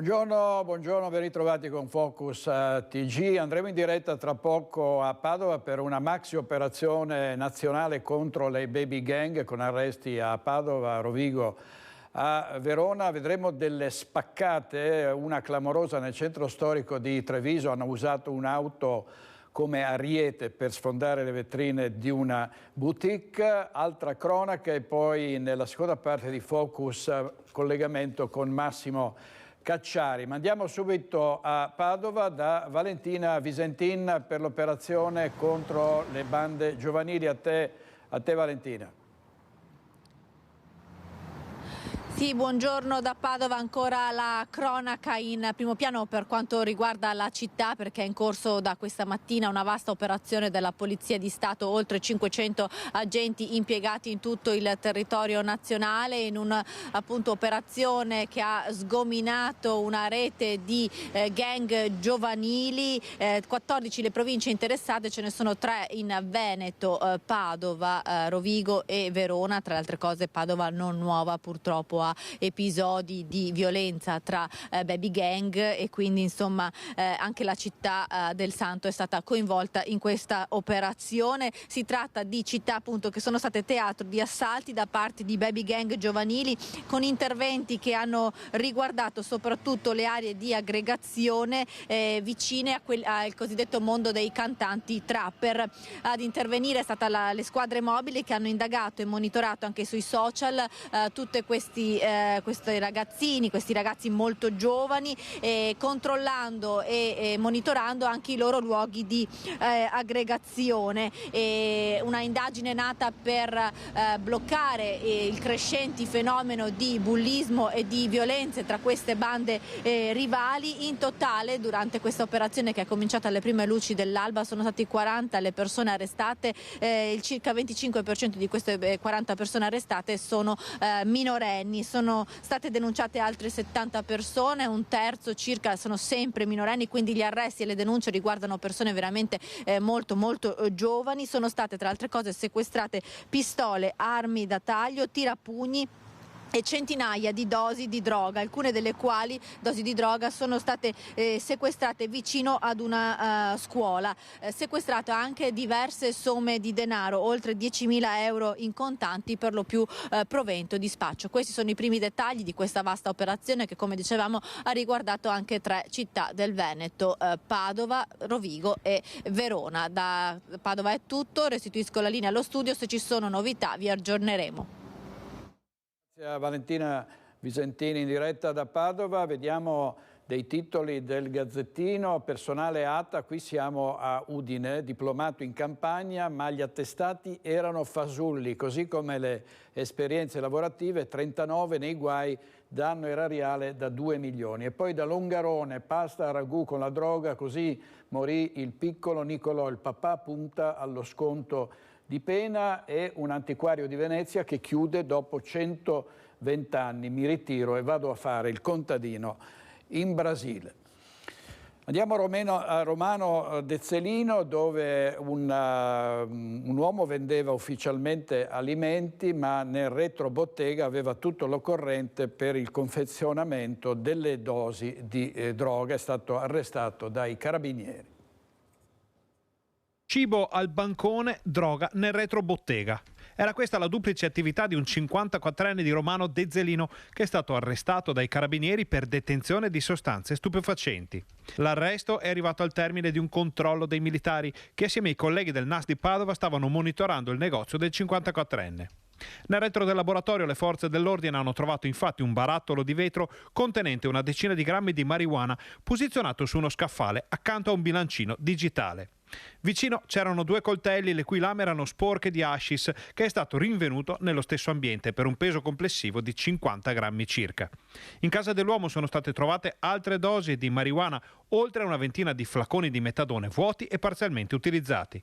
Buongiorno, ben ritrovati con Focus TG. Andremo in diretta tra poco a Padova per una maxi operazione nazionale contro le baby gang con arresti a Padova, a Rovigo, a Verona. Vedremo delle spaccate, una clamorosa nel centro storico di Treviso. Hanno usato un'auto come ariete per sfondare le vetrine di una boutique. Altra cronaca e poi nella seconda parte di Focus collegamento con Massimo Cacciari. Ma andiamo subito a Padova da Valentina Visentin per l'operazione contro le bande giovanili. A te Valentina. Sì, buongiorno da Padova, ancora la cronaca in primo piano per quanto riguarda la città, perché è in corso da questa mattina una vasta operazione della Polizia di Stato, oltre 500 agenti impiegati in tutto il territorio nazionale in operazione che ha sgominato una rete di gang giovanili, 14 le province interessate, ce ne sono 3 in Veneto, Padova, Rovigo e Verona. Tra le altre cose Padova non nuova purtroppo ha episodi di violenza tra baby gang e quindi insomma anche la città del Santo è stata coinvolta in questa operazione. Si tratta di città appunto che sono state teatro di assalti da parte di baby gang giovanili, con interventi che hanno riguardato soprattutto le aree di aggregazione vicine al cosiddetto mondo dei cantanti trapper. Ad intervenire è stata le squadre mobili che hanno indagato e monitorato anche sui social tutti questi ragazzini, questi ragazzi molto giovani, controllando e monitorando anche i loro luoghi di aggregazione. Una indagine nata per bloccare il crescente fenomeno di bullismo e di violenze tra queste bande rivali. In totale durante questa operazione, che è cominciata alle prime luci dell'alba, sono stati 40 le persone arrestate, il circa 25% di queste 40 persone arrestate sono minorenni. Sono state denunciate altre 70 persone, un terzo circa sono sempre minorenni, quindi gli arresti e le denunce riguardano persone veramente molto giovani. Sono state tra altre cose sequestrate pistole, armi da taglio, tirapugni e centinaia di dosi di droga, alcune delle quali dosi di droga sono state sequestrate vicino ad una scuola. Sequestrato anche diverse somme di denaro, oltre 10.000 euro in contanti, per lo più provento di spaccio. Questi sono i primi dettagli di questa vasta operazione che, come dicevamo, ha riguardato anche 3 città del Veneto, Padova, Rovigo e Verona. Da Padova è tutto, restituisco la linea allo studio, se ci sono novità vi aggiorneremo. Grazie a Valentina Visentini in diretta da Padova. Vediamo dei titoli del Gazzettino. Personale ATA, qui siamo a Udine, diplomato in Campania, ma gli attestati erano fasulli, così come le esperienze lavorative, 39 nei guai, danno erariale da 2 milioni. E poi da Longarone, pasta a ragù con la droga, così morì il piccolo Nicolò, il papà punta allo sconto di pena. E un antiquario di Venezia che chiude dopo 120 anni. Mi ritiro e vado a fare il contadino in Brasile. Andiamo a Romano Dezzelino, dove un uomo vendeva ufficialmente alimenti, ma nel retrobottega aveva tutto l'occorrente per il confezionamento delle dosi di droga. È stato arrestato dai carabinieri. Cibo al bancone, droga nel retrobottega. Era questa la duplice attività di un 54enne di Romano Dezzelino che è stato arrestato dai carabinieri per detenzione di sostanze stupefacenti. L'arresto è arrivato al termine di un controllo dei militari che, assieme ai colleghi del NAS di Padova, stavano monitorando il negozio del 54enne. Nel retro del laboratorio le forze dell'ordine hanno trovato infatti un barattolo di vetro contenente una decina di grammi di marijuana posizionato su uno scaffale accanto a un bilancino digitale. Vicino c'erano 2 coltelli le cui lame erano sporche di hashish, che è stato rinvenuto nello stesso ambiente per un peso complessivo di 50 grammi circa. In casa dell'uomo sono state trovate altre dosi di marijuana, oltre a una ventina di flaconi di metadone vuoti e parzialmente utilizzati.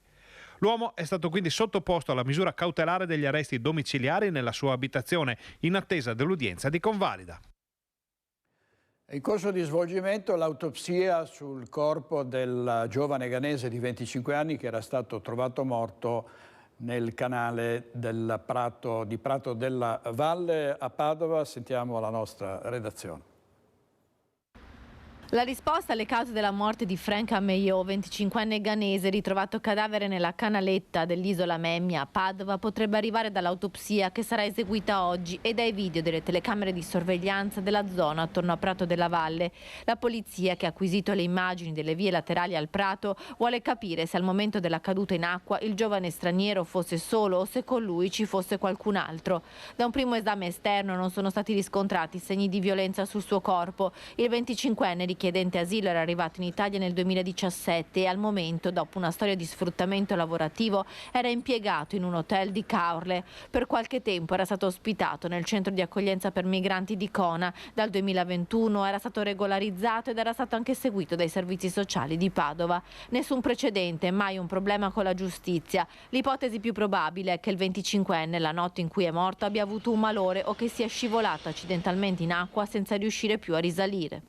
L'uomo è stato quindi sottoposto alla misura cautelare degli arresti domiciliari nella sua abitazione, in attesa dell'udienza di convalida. È in corso di svolgimento l'autopsia sul corpo del giovane ghanese di 25 anni che era stato trovato morto nel canale del di Prato della Valle a Padova. Sentiamo la nostra redazione. La risposta alle cause della morte di Frank Ameillot, 25enne ghanese, ritrovato cadavere nella canaletta dell'isola Memmia a Padova, potrebbe arrivare dall'autopsia che sarà eseguita oggi e dai video delle telecamere di sorveglianza della zona attorno a Prato della Valle. La polizia, che ha acquisito le immagini delle vie laterali al prato, vuole capire se al momento della caduta in acqua il giovane straniero fosse solo o se con lui ci fosse qualcun altro. Da un primo esame esterno non sono stati riscontrati segni di violenza sul suo corpo. Il 25enne richiedente asilo era arrivato in Italia nel 2017 e al momento, dopo una storia di sfruttamento lavorativo, era impiegato in un hotel di Caorle. Per qualche tempo era stato ospitato nel centro di accoglienza per migranti di Cona. Dal 2021 era stato regolarizzato ed era stato anche seguito dai servizi sociali di Padova. Nessun precedente, mai un problema con la giustizia. L'ipotesi più probabile è che il 25enne, la notte in cui è morto, abbia avuto un malore o che sia scivolato accidentalmente in acqua senza riuscire più a risalire.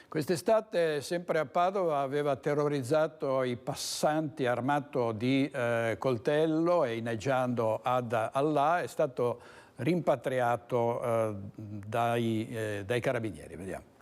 Quest'estate, sempre a Padova, aveva terrorizzato i passanti armato di coltello e inneggiando ad Allah. È stato rimpatriato dai carabinieri. Vediamo.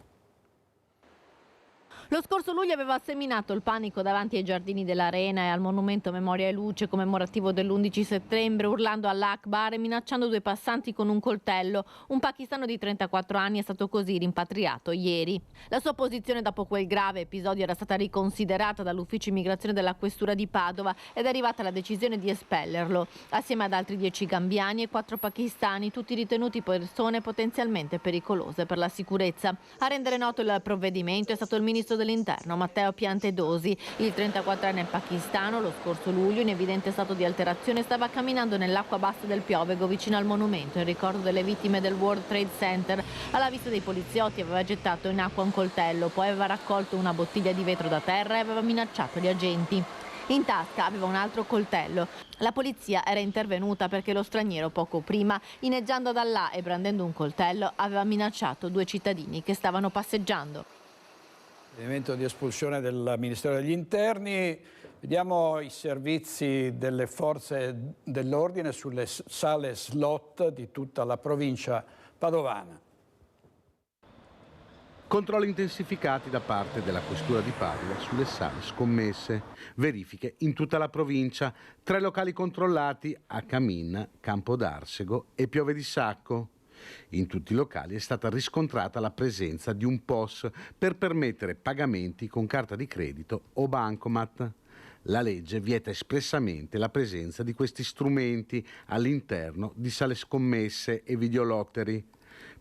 Lo scorso luglio aveva seminato il panico davanti ai giardini dell'Arena e al monumento Memoria e Luce commemorativo dell'11 settembre, urlando all'Akbar e minacciando due passanti con un coltello. Un pakistano di 34 anni è stato così rimpatriato ieri. La sua posizione dopo quel grave episodio era stata riconsiderata dall'ufficio immigrazione della questura di Padova ed è arrivata la decisione di espellerlo, assieme ad altri 10 gambiani e 4 pakistani, tutti ritenuti persone potenzialmente pericolose per la sicurezza. A rendere noto il provvedimento è stato il ministro dell'Interno Matteo Piantedosi. Il 34enne pakistano lo scorso luglio, in evidente stato di alterazione, stava camminando nell'acqua bassa del Piovego vicino al monumento in ricordo delle vittime del World Trade Center. Alla vista dei poliziotti aveva gettato in acqua un coltello, poi aveva raccolto una bottiglia di vetro da terra e aveva minacciato gli agenti. In tasca aveva un altro coltello. La polizia era intervenuta perché lo straniero poco prima, inneggiando ad Allah e brandendo un coltello, aveva minacciato 2 cittadini che stavano passeggiando. Evento di espulsione del Ministero degli Interni. Vediamo i servizi delle forze dell'ordine sulle sale slot di tutta la provincia padovana. Controlli intensificati da parte della questura di Padova sulle sale scommesse. Verifiche in tutta la provincia. 3 locali controllati a Camin, Campo d'Arsego e Piove di Sacco. In tutti i locali è stata riscontrata la presenza di un POS per permettere pagamenti con carta di credito o bancomat. La legge vieta espressamente la presenza di questi strumenti all'interno di sale scommesse e videolottery.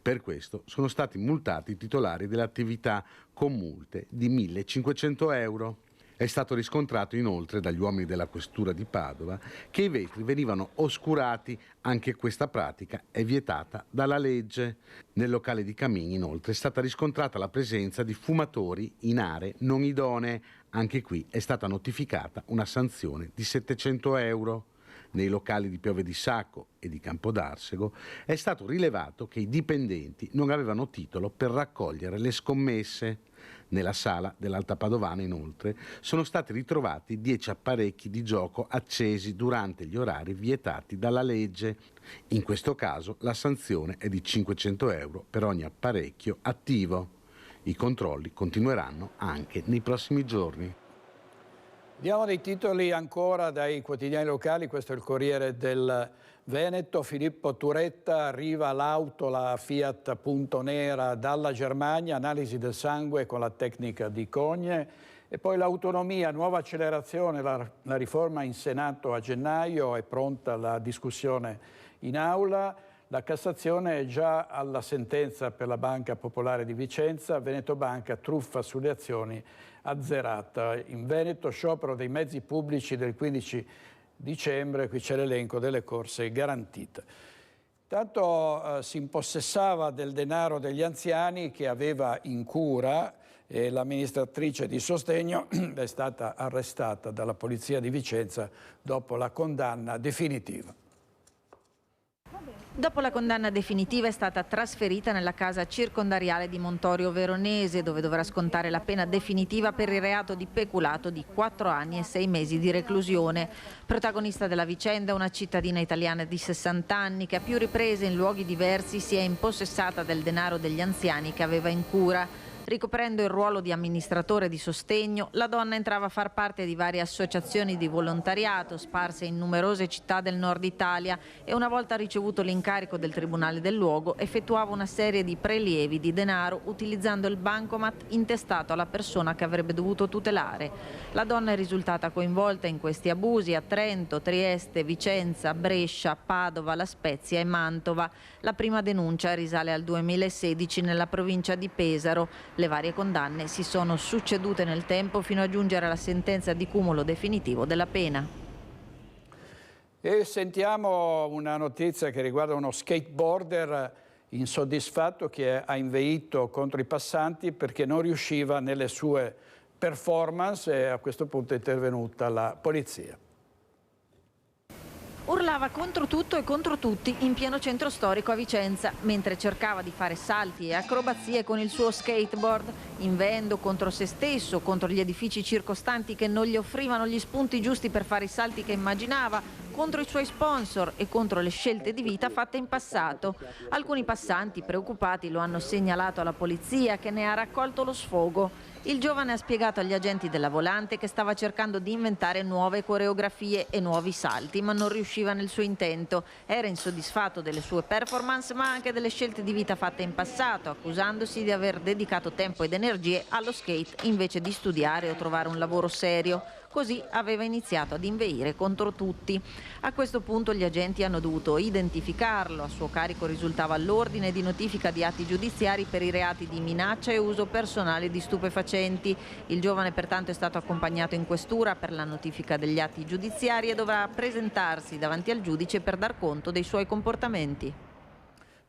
Per questo sono stati multati i titolari delle attività con multe di 1.500 euro. È stato riscontrato inoltre dagli uomini della questura di Padova che i vetri venivano oscurati. Anche questa pratica è vietata dalla legge. Nel locale di Camin inoltre è stata riscontrata la presenza di fumatori in aree non idonee. Anche qui è stata notificata una sanzione di 700 euro. Nei locali di Piove di Sacco e di Campo d'Arsego è stato rilevato che i dipendenti non avevano titolo per raccogliere le scommesse. Nella sala dell'Alta Padovana, inoltre, sono stati ritrovati 10 apparecchi di gioco accesi durante gli orari vietati dalla legge. In questo caso la sanzione è di 500 euro per ogni apparecchio attivo. I controlli continueranno anche nei prossimi giorni. Diamo dei titoli ancora dai quotidiani locali. Questo è il Corriere del Veneto. Filippo Turetta, arriva l'auto, la Fiat Punto Nera dalla Germania, analisi del sangue con la tecnica di Cogne. E poi l'autonomia, nuova accelerazione, la riforma in Senato a gennaio, è pronta la discussione in aula. La Cassazione è già alla sentenza per la Banca Popolare di Vicenza, Veneto Banca, truffa sulle azioni azzerata. In Veneto sciopero dei mezzi pubblici del 15 dicembre, qui c'è l'elenco delle corse garantite. Intanto si impossessava del denaro degli anziani che aveva in cura e l'amministratrice di sostegno è stata arrestata dalla Polizia di Vicenza dopo la condanna definitiva. Dopo la condanna definitiva è stata trasferita nella casa circondariale di Montorio Veronese, dove dovrà scontare la pena definitiva per il reato di peculato di 4 anni e 6 mesi di reclusione. Protagonista della vicenda, una cittadina italiana di 60 anni che a più riprese in luoghi diversi si è impossessata del denaro degli anziani che aveva in cura. Ricoprendo il ruolo di amministratore di sostegno, la donna entrava a far parte di varie associazioni di volontariato sparse in numerose città del nord Italia e una volta ricevuto l'incarico del tribunale del luogo effettuava una serie di prelievi di denaro utilizzando il bancomat intestato alla persona che avrebbe dovuto tutelare. La donna è risultata coinvolta in questi abusi a Trento, Trieste, Vicenza, Brescia, Padova, La Spezia e Mantova. La prima denuncia risale al 2016 nella provincia di Pesaro. Le varie condanne si sono succedute nel tempo fino a giungere alla sentenza di cumulo definitivo della pena. E sentiamo una notizia che riguarda uno skateboarder insoddisfatto che ha inveito contro i passanti perché non riusciva nelle sue performance e a questo punto è intervenuta la polizia. Urlava contro tutto e contro tutti in pieno centro storico a Vicenza, mentre cercava di fare salti e acrobazie con il suo skateboard, inveendo contro se stesso, contro gli edifici circostanti che non gli offrivano gli spunti giusti per fare i salti che immaginava, contro i suoi sponsor e contro le scelte di vita fatte in passato. Alcuni passanti preoccupati lo hanno segnalato alla polizia, che ne ha raccolto lo sfogo. Il giovane ha spiegato agli agenti della Volante che stava cercando di inventare nuove coreografie e nuovi salti, ma non riusciva nel suo intento. Era insoddisfatto delle sue performance, ma anche delle scelte di vita fatte in passato, accusandosi di aver dedicato tempo ed energie allo skate invece di studiare o trovare un lavoro serio. Così aveva iniziato ad inveire contro tutti. A questo punto gli agenti hanno dovuto identificarlo. A suo carico risultava l'ordine di notifica di atti giudiziari per i reati di minaccia e uso personale di stupefacenti. Il giovane pertanto è stato accompagnato in questura per la notifica degli atti giudiziari e dovrà presentarsi davanti al giudice per dar conto dei suoi comportamenti.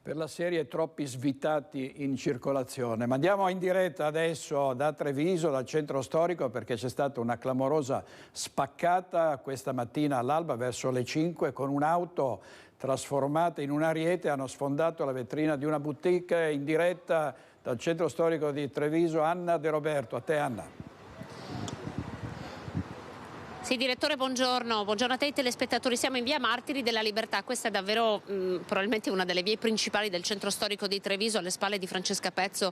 Per la serie troppi svitati in circolazione. Ma andiamo in diretta adesso da Treviso, dal centro storico, perché c'è stata una clamorosa spaccata questa mattina all'alba verso le 5 con un'auto trasformata in un ariete. Hanno sfondato la vetrina di una boutique. In diretta dal centro storico di Treviso, Anna De Roberto. A te, Anna. Sì, direttore, buongiorno. Buongiorno a te, telespettatori. Siamo in via Martiri della Libertà. Questa è davvero probabilmente una delle vie principali del centro storico di Treviso, alle spalle di Francesca Pezzo,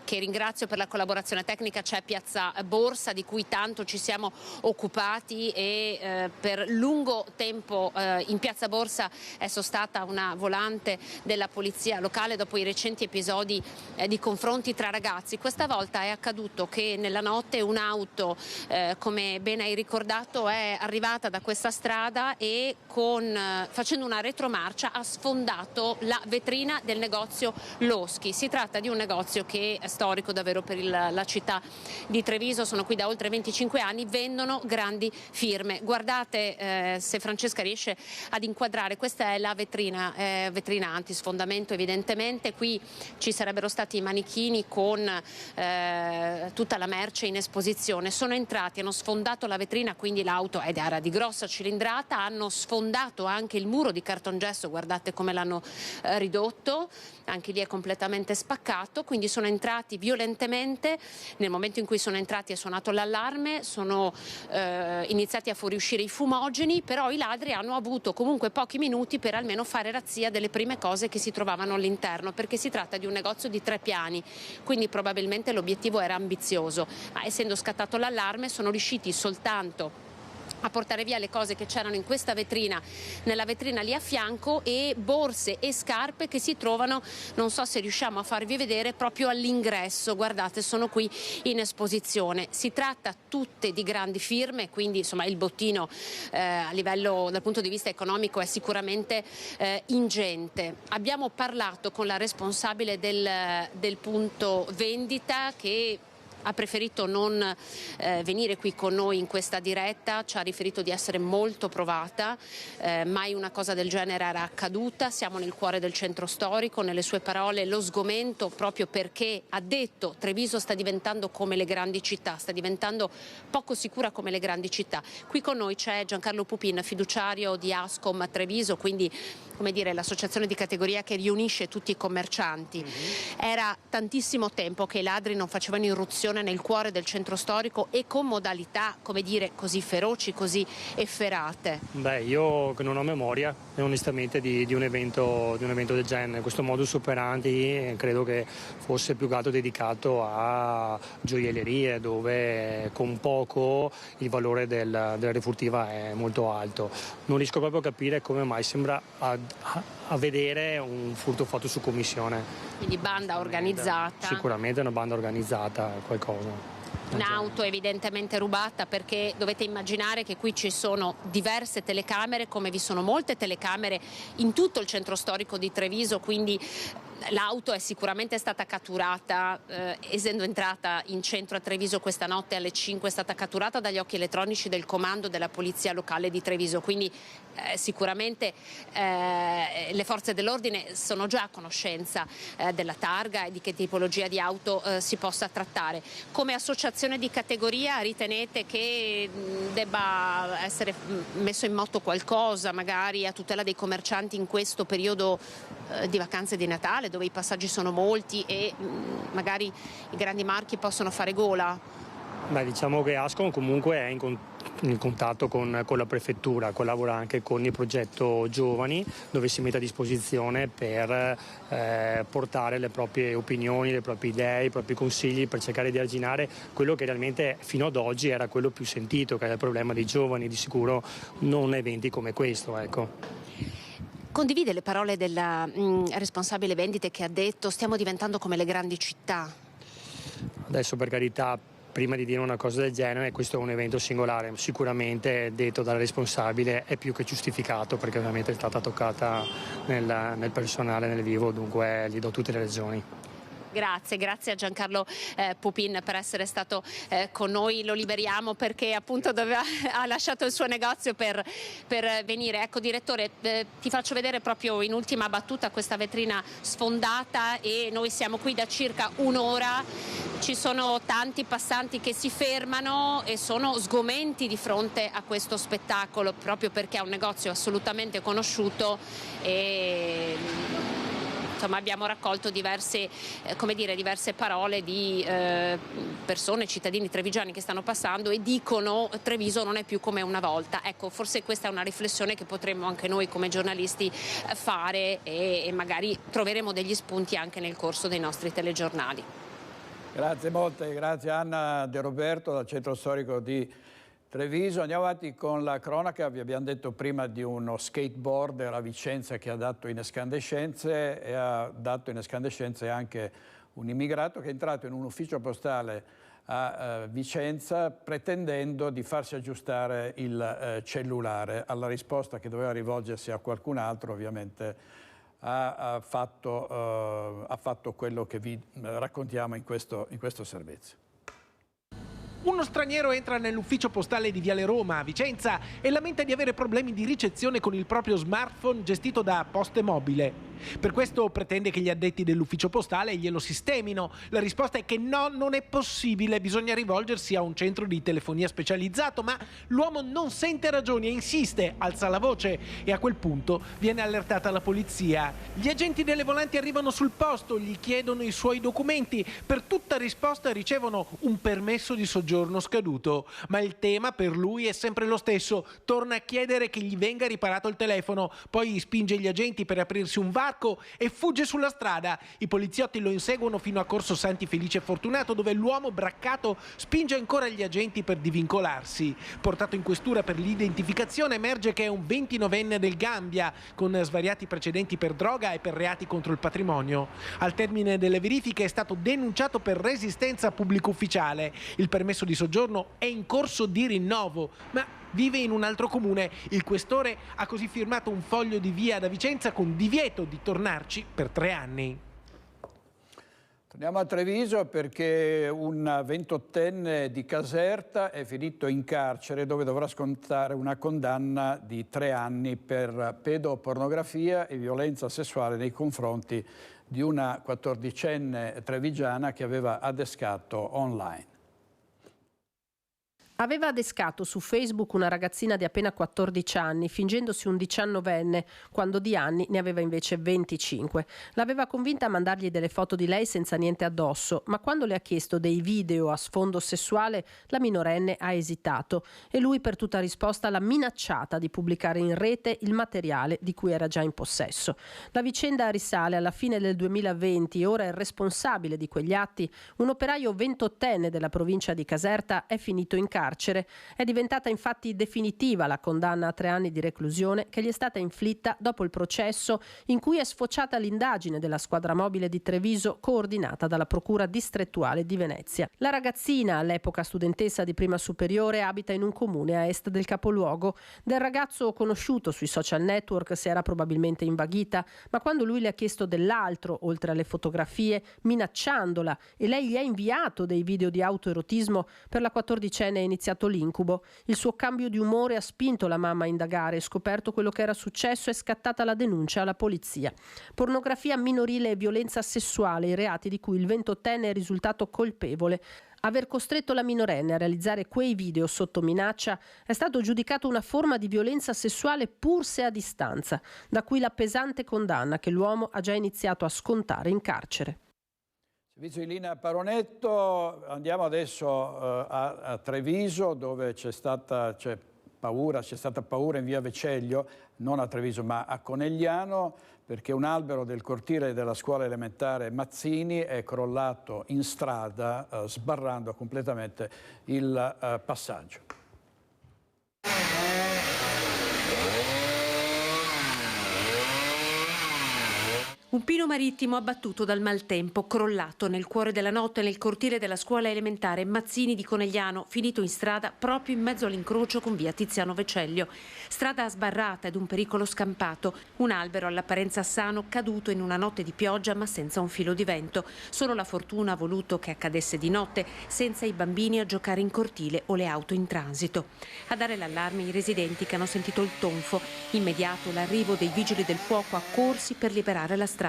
che ringrazio per la collaborazione tecnica. C'è Piazza Borsa, di cui tanto ci siamo occupati, e per lungo tempo in Piazza Borsa è sostata una volante della polizia locale dopo i recenti episodi di confronti tra ragazzi. Questa volta è accaduto che nella notte un'auto, come ben hai ricordato, è arrivata da questa strada e facendo una retromarcia ha sfondato la vetrina del negozio Loschi. Si tratta di un negozio che è storico davvero per la città di Treviso, sono qui da oltre 25 anni, vendono grandi firme. Guardate se Francesca riesce ad inquadrare, questa è la vetrina antisfondamento evidentemente. Qui ci sarebbero stati i manichini con tutta la merce in esposizione. Sono entrati, hanno sfondato la vetrina, quindi l'auto era di grossa cilindrata, hanno sfondato anche il muro di cartongesso, guardate come l'hanno ridotto, anche lì è completamente spaccato, quindi sono entrati violentemente. Nel momento in cui sono entrati è suonato l'allarme, sono iniziati a fuoriuscire i fumogeni, però i ladri hanno avuto comunque pochi minuti per almeno fare razzia delle prime cose che si trovavano all'interno, perché si tratta di un negozio di 3 piani, quindi probabilmente l'obiettivo era ambizioso, ma essendo scattato l'allarme sono riusciti soltanto a portare via le cose che c'erano in questa vetrina, nella vetrina lì a fianco, e borse e scarpe che si trovano, non so se riusciamo a farvi vedere, proprio all'ingresso. Guardate, sono qui in esposizione. Si tratta tutte di grandi firme, quindi insomma il bottino a livello dal punto di vista economico è sicuramente ingente. Abbiamo parlato con la responsabile del punto vendita, che ha preferito non venire qui con noi in questa diretta, ci ha riferito di essere molto provata, mai una cosa del genere era accaduta. Siamo nel cuore del centro storico, nelle sue parole lo sgomento, proprio perché ha detto Treviso sta diventando come le grandi città, sta diventando poco sicura come le grandi città. Qui con noi c'è Giancarlo Pupin, fiduciario di Ascom Treviso, quindi come dire l'associazione di categoria che riunisce tutti i commercianti. Era tantissimo tempo che i ladri non facevano irruzione un'aggressione nel cuore del centro storico e con modalità, come dire, così feroci, così efferate? Beh, io che non ho memoria onestamente di un evento del genere. Questo modus operandi credo che fosse più che altro dedicato a gioiellerie, dove con poco il valore della refurtiva è molto alto. Non riesco proprio a capire come mai sembra a vedere un furto fatto su commissione. Quindi banda organizzata? Sicuramente è una banda organizzata, qualcosa. Un'auto evidentemente rubata, perché dovete immaginare che qui ci sono diverse telecamere, come vi sono molte telecamere in tutto il centro storico di Treviso, quindi l'auto è sicuramente stata catturata, essendo entrata in centro a Treviso questa notte alle 5, è stata catturata dagli occhi elettronici del comando della polizia locale di Treviso, quindi sicuramente le forze dell'ordine sono già a conoscenza della targa e di che tipologia di auto si possa trattare. Come associazione di categoria ritenete che debba essere messo in moto qualcosa, magari a tutela dei commercianti in questo periodo di vacanze di Natale, dove i passaggi sono molti e magari i grandi marchi possono fare gola? Beh, diciamo che Ascom comunque è in contatto con la prefettura, collabora anche con il progetto Giovani, dove si mette a disposizione per portare le proprie opinioni, le proprie idee, i propri consigli, per cercare di arginare quello che realmente fino ad oggi era quello più sentito, che era il problema dei giovani, di sicuro non eventi come questo, ecco. Condivide le parole della responsabile vendite che ha detto: stiamo diventando come le grandi città? Adesso, per carità, prima di dire una cosa del genere, questo è un evento singolare, sicuramente detto dalla responsabile è più che giustificato, perché ovviamente è stata toccata nel personale, nel vivo, dunque gli do tutte le ragioni. Grazie a Giancarlo Pupin per essere stato con noi. Lo liberiamo perché appunto ha lasciato il suo negozio per venire. Ecco, direttore, ti faccio vedere proprio in ultima battuta questa vetrina sfondata, e noi siamo qui da circa un'ora. Ci sono tanti passanti che si fermano e sono sgomenti di fronte a questo spettacolo, proprio perché è un negozio assolutamente conosciuto e insomma abbiamo raccolto diverse parole di persone, cittadini trevigiani che stanno passando e dicono: Treviso non è più come una volta. Ecco, forse questa è una riflessione che potremmo anche noi come giornalisti fare e magari troveremo degli spunti anche nel corso dei nostri telegiornali. Grazie molte, grazie Anna De Roberto dal centro storico di Treviso. Andiamo avanti con la cronaca. Vi abbiamo detto prima di uno skateboarder a Vicenza che ha dato in escandescenze, e ha dato in escandescenze anche un immigrato che è entrato in un ufficio postale a Vicenza pretendendo di farsi aggiustare il cellulare. Alla risposta che doveva rivolgersi a qualcun altro, ovviamente ha fatto quello che vi raccontiamo in questo servizio. Uno straniero entra nell'ufficio postale di Viale Roma a Vicenza e lamenta di avere problemi di ricezione con il proprio smartphone gestito da Poste Mobile. Per questo pretende che gli addetti dell'ufficio postale glielo sistemino. La risposta è che no, non è possibile, bisogna rivolgersi a un centro di telefonia specializzato, ma l'uomo non sente ragioni e insiste, alza la voce e a quel punto viene allertata la polizia. Gli agenti delle volanti arrivano sul posto, gli chiedono i suoi documenti, per tutta risposta ricevono un permesso di soggiorno scaduto, ma il tema per lui è sempre lo stesso, torna a chiedere che gli venga riparato il telefono, poi spinge gli agenti per aprirsi un varco e fugge sulla strada. I poliziotti lo inseguono fino a Corso Santi Felice e Fortunato, dove l'uomo braccato spinge ancora gli agenti per divincolarsi. Portato in questura per l'identificazione, emerge che è un 29enne del Gambia, con svariati precedenti per droga e per reati contro il patrimonio. Al termine delle verifiche è stato denunciato per resistenza pubblico ufficiale. Il permesso di soggiorno è in corso di rinnovo, ma vive in un altro comune. Il questore ha così firmato un foglio di via da Vicenza con divieto di tornarci per 3 anni. Torniamo a Treviso perché un 28enne di Caserta è finito in carcere, dove dovrà scontare una condanna di 3 anni per pedopornografia e violenza sessuale nei confronti di una 14enne trevigiana che aveva adescato online. Aveva adescato su Facebook una ragazzina di appena 14 anni, fingendosi un 19enne, quando di anni ne aveva invece 25. L'aveva convinta a mandargli delle foto di lei senza niente addosso, ma quando le ha chiesto dei video a sfondo sessuale, la minorenne ha esitato e lui per tutta risposta l'ha minacciata di pubblicare in rete il materiale di cui era già in possesso. La vicenda risale alla fine del 2020 e ora il responsabile di quegli atti, un operaio 28enne della provincia di Caserta, è finito in carcere. È diventata infatti definitiva la condanna a 3 anni di reclusione che gli è stata inflitta dopo il processo in cui è sfociata l'indagine della squadra mobile di Treviso coordinata dalla Procura distrettuale di Venezia. La ragazzina, all'epoca studentessa di prima superiore, abita in un comune a est del capoluogo. Del ragazzo conosciuto sui social network si era probabilmente invaghita, ma quando lui le ha chiesto dell'altro, oltre alle fotografie, minacciandola, e lei gli ha inviato dei video di autoerotismo, per la 14enne iniziato l'incubo. Il suo cambio di umore ha spinto la mamma a indagare, scoperto quello che era successo e scattata la denuncia alla polizia. Pornografia minorile e violenza sessuale, i reati di cui il 28enne è risultato colpevole. Aver costretto la minorenne a realizzare quei video sotto minaccia è stato giudicato una forma di violenza sessuale pur se a distanza, da cui la pesante condanna che l'uomo ha già iniziato a scontare in carcere. Servizio di linea Paronetto, andiamo adesso a Treviso dove c'è stata paura in via Veceglio, non a Treviso ma a Conegliano, perché un albero del cortile della scuola elementare Mazzini è crollato in strada sbarrando completamente il passaggio. Un pino marittimo abbattuto dal maltempo, crollato nel cuore della notte nel cortile della scuola elementare Mazzini di Conegliano, finito in strada proprio in mezzo all'incrocio con via Tiziano Veceglio. Strada sbarrata ed un pericolo scampato. Un albero all'apparenza sano caduto in una notte di pioggia ma senza un filo di vento. Solo la fortuna ha voluto che accadesse di notte, senza i bambini a giocare in cortile o le auto in transito. A dare l'allarme i residenti che hanno sentito il tonfo. Immediato l'arrivo dei vigili del fuoco accorsi per liberare la strada.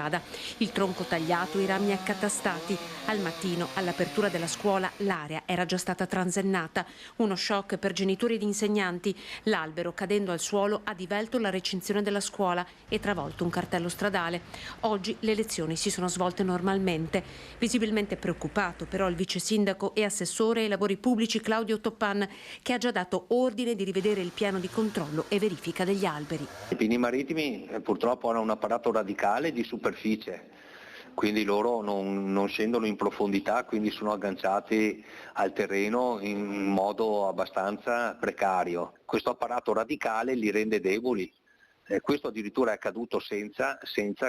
Il tronco tagliato, i rami accatastati. Al mattino, all'apertura della scuola, l'area era già stata transennata. Uno shock per genitori ed insegnanti. L'albero, cadendo al suolo, ha divelto la recinzione della scuola e travolto un cartello stradale. Oggi le lezioni si sono svolte normalmente. Visibilmente preoccupato però il vice sindaco e assessore ai lavori pubblici Claudio Toppan, che ha già dato ordine di rivedere il piano di controllo e verifica degli alberi. I pini marittimi purtroppo hanno un apparato radicale di superficie, quindi loro non scendono in profondità, quindi sono agganciati al terreno in modo abbastanza precario. Questo apparato radicale li rende deboli. Questo addirittura è accaduto senza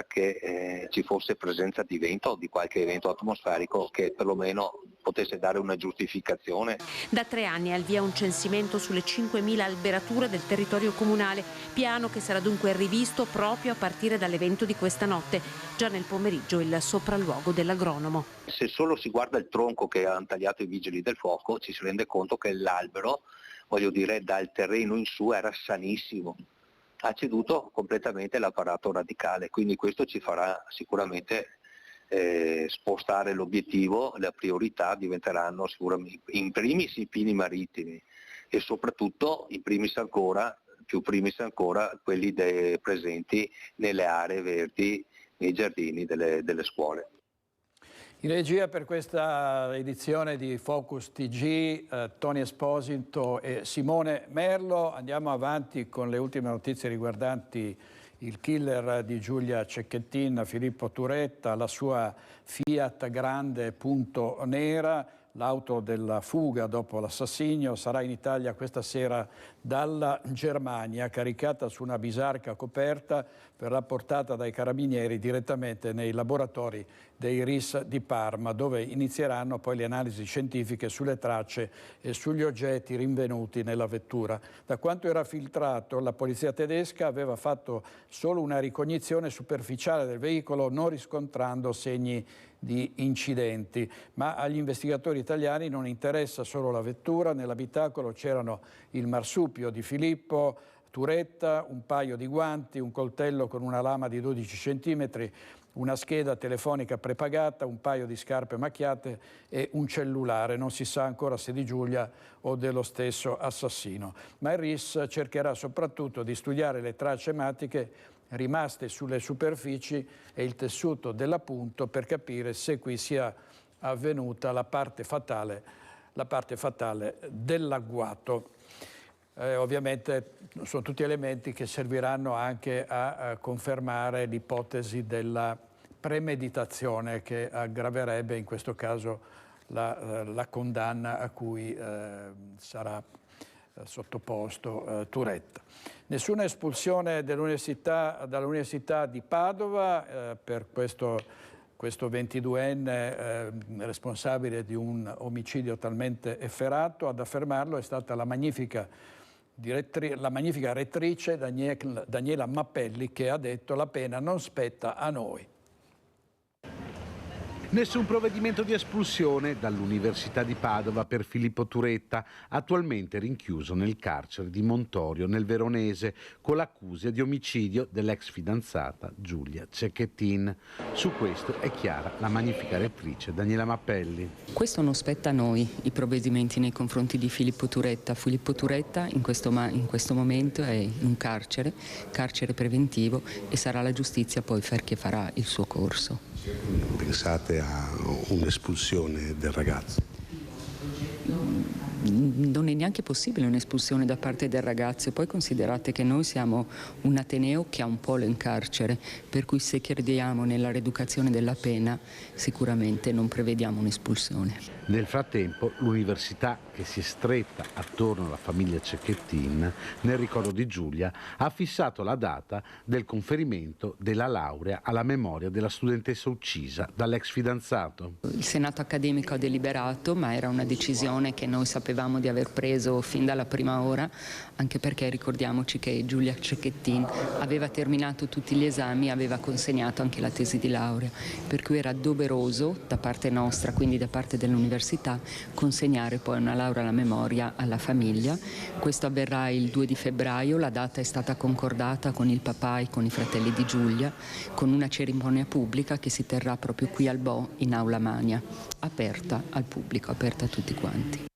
che ci fosse presenza di vento o di qualche evento atmosferico che perlomeno potesse dare una giustificazione. Da 3 anni è al via un censimento sulle 5.000 alberature del territorio comunale, piano che sarà dunque rivisto proprio a partire dall'evento di questa notte. Già nel pomeriggio il sopralluogo dell'agronomo. Se solo si guarda il tronco che hanno tagliato i vigili del fuoco ci si rende conto che l'albero, dal terreno in su era sanissimo. Ha ceduto completamente l'apparato radicale, quindi questo ci farà sicuramente spostare l'obiettivo, la priorità diventeranno sicuramente in primis i pini marittimi e soprattutto più primis ancora quelli presenti nelle aree verdi, nei giardini delle scuole. In regia per questa edizione di Focus TG, Tony Esposito e Simone Merlo. Andiamo avanti con le ultime notizie riguardanti il killer di Giulia Cecchettin, Filippo Turetta, la sua Fiat Grande Punto Nera. L'auto della fuga dopo l'assassinio sarà in Italia questa sera dalla Germania, caricata su una bisarca coperta, verrà portata dai carabinieri direttamente nei laboratori dei RIS di Parma, dove inizieranno poi le analisi scientifiche sulle tracce e sugli oggetti rinvenuti nella vettura. Da quanto era filtrato, la polizia tedesca aveva fatto solo una ricognizione superficiale del veicolo, non riscontrando segni di incidenti, ma agli investigatori italiani non interessa solo la vettura. Nell'abitacolo c'erano il marsupio di Filippo Turetta, un paio di guanti, un coltello con una lama di 12 cm, una scheda telefonica prepagata, un paio di scarpe macchiate e un cellulare. Non si sa ancora se di Giulia o dello stesso assassino. Ma il RIS cercherà soprattutto di studiare le tracce ematiche rimaste sulle superfici e il tessuto dell'appunto per capire se qui sia avvenuta la parte fatale dell'agguato. Ovviamente sono tutti elementi che serviranno anche a confermare l'ipotesi della premeditazione che aggraverebbe in questo caso la condanna a cui sarà sottoposto Turetta. Nessuna espulsione dall'Università di Padova per questo 22enne responsabile di un omicidio talmente efferato. Ad affermarlo è stata la magnifica rettrice Daniela Mappelli, che ha detto: la pena non spetta a noi. Nessun provvedimento di espulsione dall'Università di Padova per Filippo Turetta, attualmente rinchiuso nel carcere di Montorio nel Veronese con l'accusa di omicidio dell'ex fidanzata Giulia Cecchettin. Su questo è chiara la magnifica rettrice Daniela Mappelli. Questo non spetta a noi, i provvedimenti nei confronti di Filippo Turetta. Filippo Turetta in questo momento è in un carcere preventivo, e sarà la giustizia poi che farà il suo corso. Pensate a un'espulsione del ragazzo? Non è neanche possibile un'espulsione da parte del ragazzo. Poi considerate che noi siamo un ateneo che ha un polo in carcere, per cui se crediamo nella rieducazione della pena sicuramente non prevediamo un'espulsione. Nel frattempo l'università, che si è stretta attorno alla famiglia Cecchettin nel ricordo di Giulia, ha fissato la data del conferimento della laurea alla memoria della studentessa uccisa dall'ex fidanzato. Il Senato accademico ha deliberato, ma era una decisione che noi sapevamo di aver preso fin dalla prima ora, anche perché ricordiamoci che Giulia Cecchettin aveva terminato tutti gli esami, aveva consegnato anche la tesi di laurea, per cui era doveroso da parte nostra, quindi da parte dell'università, consegnare poi una laurea alla memoria alla famiglia. Questo avverrà il 2 di febbraio, la data è stata concordata con il papà e con i fratelli di Giulia, con una cerimonia pubblica che si terrà proprio qui al Bo, in Aula Magna, aperta al pubblico, aperta a tutti quanti.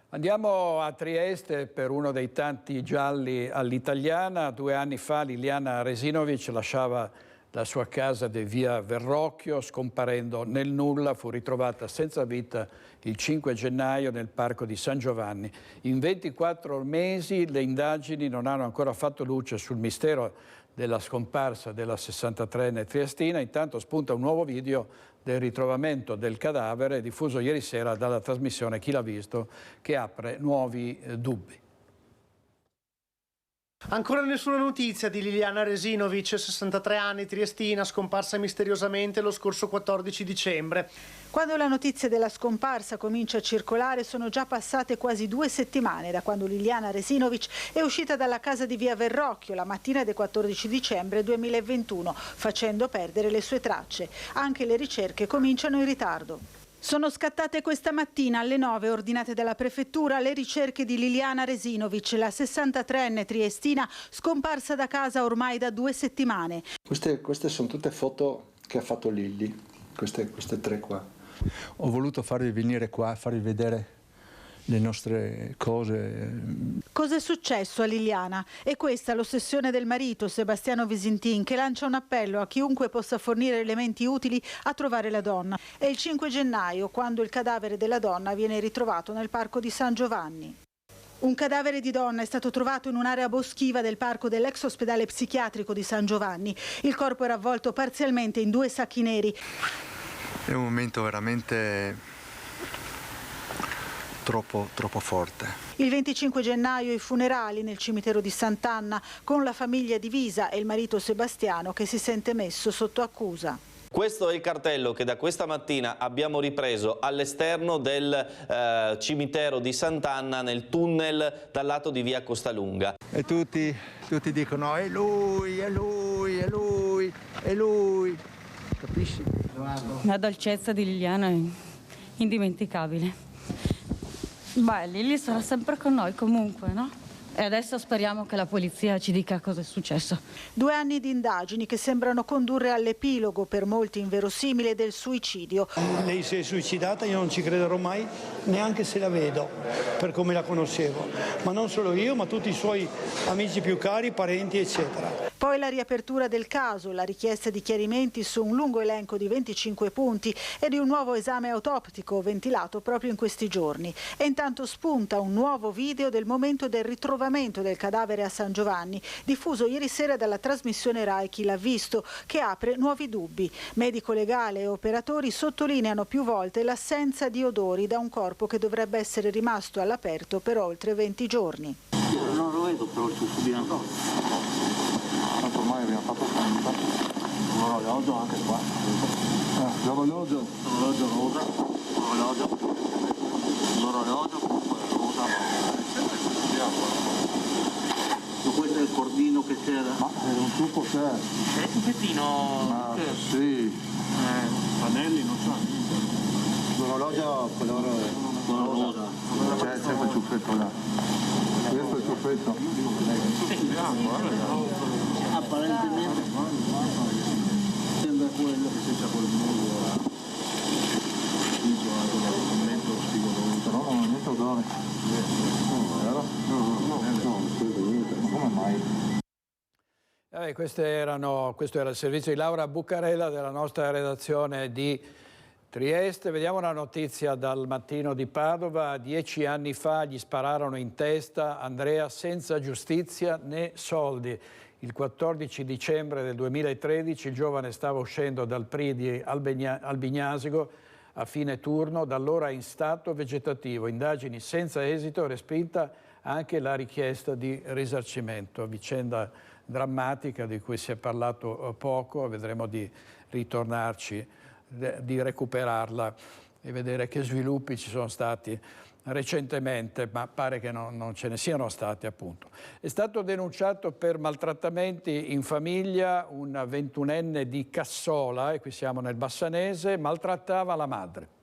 Andiamo a Trieste per uno dei tanti gialli all'italiana. 2 anni fa Liliana Resinovic lasciava la sua casa di via Verrocchio, scomparendo nel nulla. Fu ritrovata senza vita il 5 gennaio nel parco di San Giovanni. In 24 mesi le indagini non hanno ancora fatto luce sul mistero della scomparsa della 63enne triestina. Intanto spunta un nuovo video del ritrovamento del cadavere diffuso ieri sera dalla trasmissione Chi l'ha visto, che apre nuovi dubbi. Ancora nessuna notizia di Liliana Resinovic, 63 anni, triestina, scomparsa misteriosamente lo scorso 14 dicembre. Quando la notizia della scomparsa comincia a circolare sono già passate quasi 2 settimane da quando Liliana Resinovic è uscita dalla casa di via Verrocchio la mattina del 14 dicembre 2021, facendo perdere le sue tracce. Anche le ricerche cominciano in ritardo. Sono scattate questa mattina alle 9, ordinate dalla prefettura, le ricerche di Liliana Resinovic, la 63enne triestina scomparsa da casa ormai da 2 settimane. Queste sono tutte foto che ha fatto Lilli, queste 3 qua. Ho voluto farvi venire qua, farvi vedere le nostre cose. Cos'è successo a Liliana? È questa l'ossessione del marito, Sebastiano Visintin, che lancia un appello a chiunque possa fornire elementi utili a trovare la donna. È il 5 gennaio, quando il cadavere della donna viene ritrovato nel parco di San Giovanni. Un cadavere di donna è stato trovato in un'area boschiva del parco dell'ex ospedale psichiatrico di San Giovanni. Il corpo era avvolto parzialmente in 2 sacchi neri. È un momento veramente troppo forte. Il 25 gennaio i funerali nel cimitero di Sant'Anna, con la famiglia divisa e il marito Sebastiano che si sente messo sotto accusa. Questo è il cartello che da questa mattina abbiamo ripreso all'esterno del cimitero di Sant'Anna, nel tunnel dal lato di via Costalunga. E tutti dicono è lui, è lui, è lui, è lui. Capisci? La dolcezza di Liliana è indimenticabile. Beh, Lili sarà sempre con noi comunque, no? E adesso speriamo che la polizia ci dica cosa è successo. 2 anni di indagini che sembrano condurre all'epilogo, per molti inverosimile, del suicidio. Lei si è suicidata, io non ci crederò mai, neanche se la vedo, per come la conoscevo. Ma non solo io, ma tutti i suoi amici più cari, parenti, eccetera. Poi la riapertura del caso, la richiesta di chiarimenti su un lungo elenco di 25 punti e di un nuovo esame autoptico ventilato proprio in questi giorni. E intanto spunta un nuovo video del momento del ritrovamento del cadavere a San Giovanni, diffuso ieri sera dalla trasmissione Rai Chi l'ha visto, che apre nuovi dubbi. Medico legale e operatori sottolineano più volte l'assenza di odori da un corpo che dovrebbe essere rimasto all'aperto per oltre 20 giorni. Io non lo vedo, però il subito addosso. Tanto ormai abbiamo fatto tanto. Un orologio anche qua. L'orologio rosa, l'orologio rosa. Questo è il cordino che c'era. Ma un trucco c'è. È un pezzettino. Sì. Pannelli non so niente. L'orologio quello rosa. C'è quel ciuffetto là. Questo è il ciuffetto. Apparentemente sembra quello che senza quel muro. Però non ho niente odore. Questo era il servizio di Laura Buccarella della nostra redazione di Trieste. Vediamo una notizia dal Mattino di Padova. 10 anni fa gli spararono in testa, Andrea senza giustizia né soldi. Il 14 dicembre del 2013 il giovane stava uscendo dal PRI di Albignasigo a fine turno, da allora in stato vegetativo. Indagini senza esito, respinta anche la richiesta di risarcimento. Vicenda drammatica di cui si è parlato poco, vedremo di ritornarci, di recuperarla e vedere che sviluppi ci sono stati recentemente, ma pare che non ce ne siano stati, appunto. È stato denunciato per maltrattamenti in famiglia un 21enne di Cassola, e qui siamo nel Bassanese, maltrattava la madre.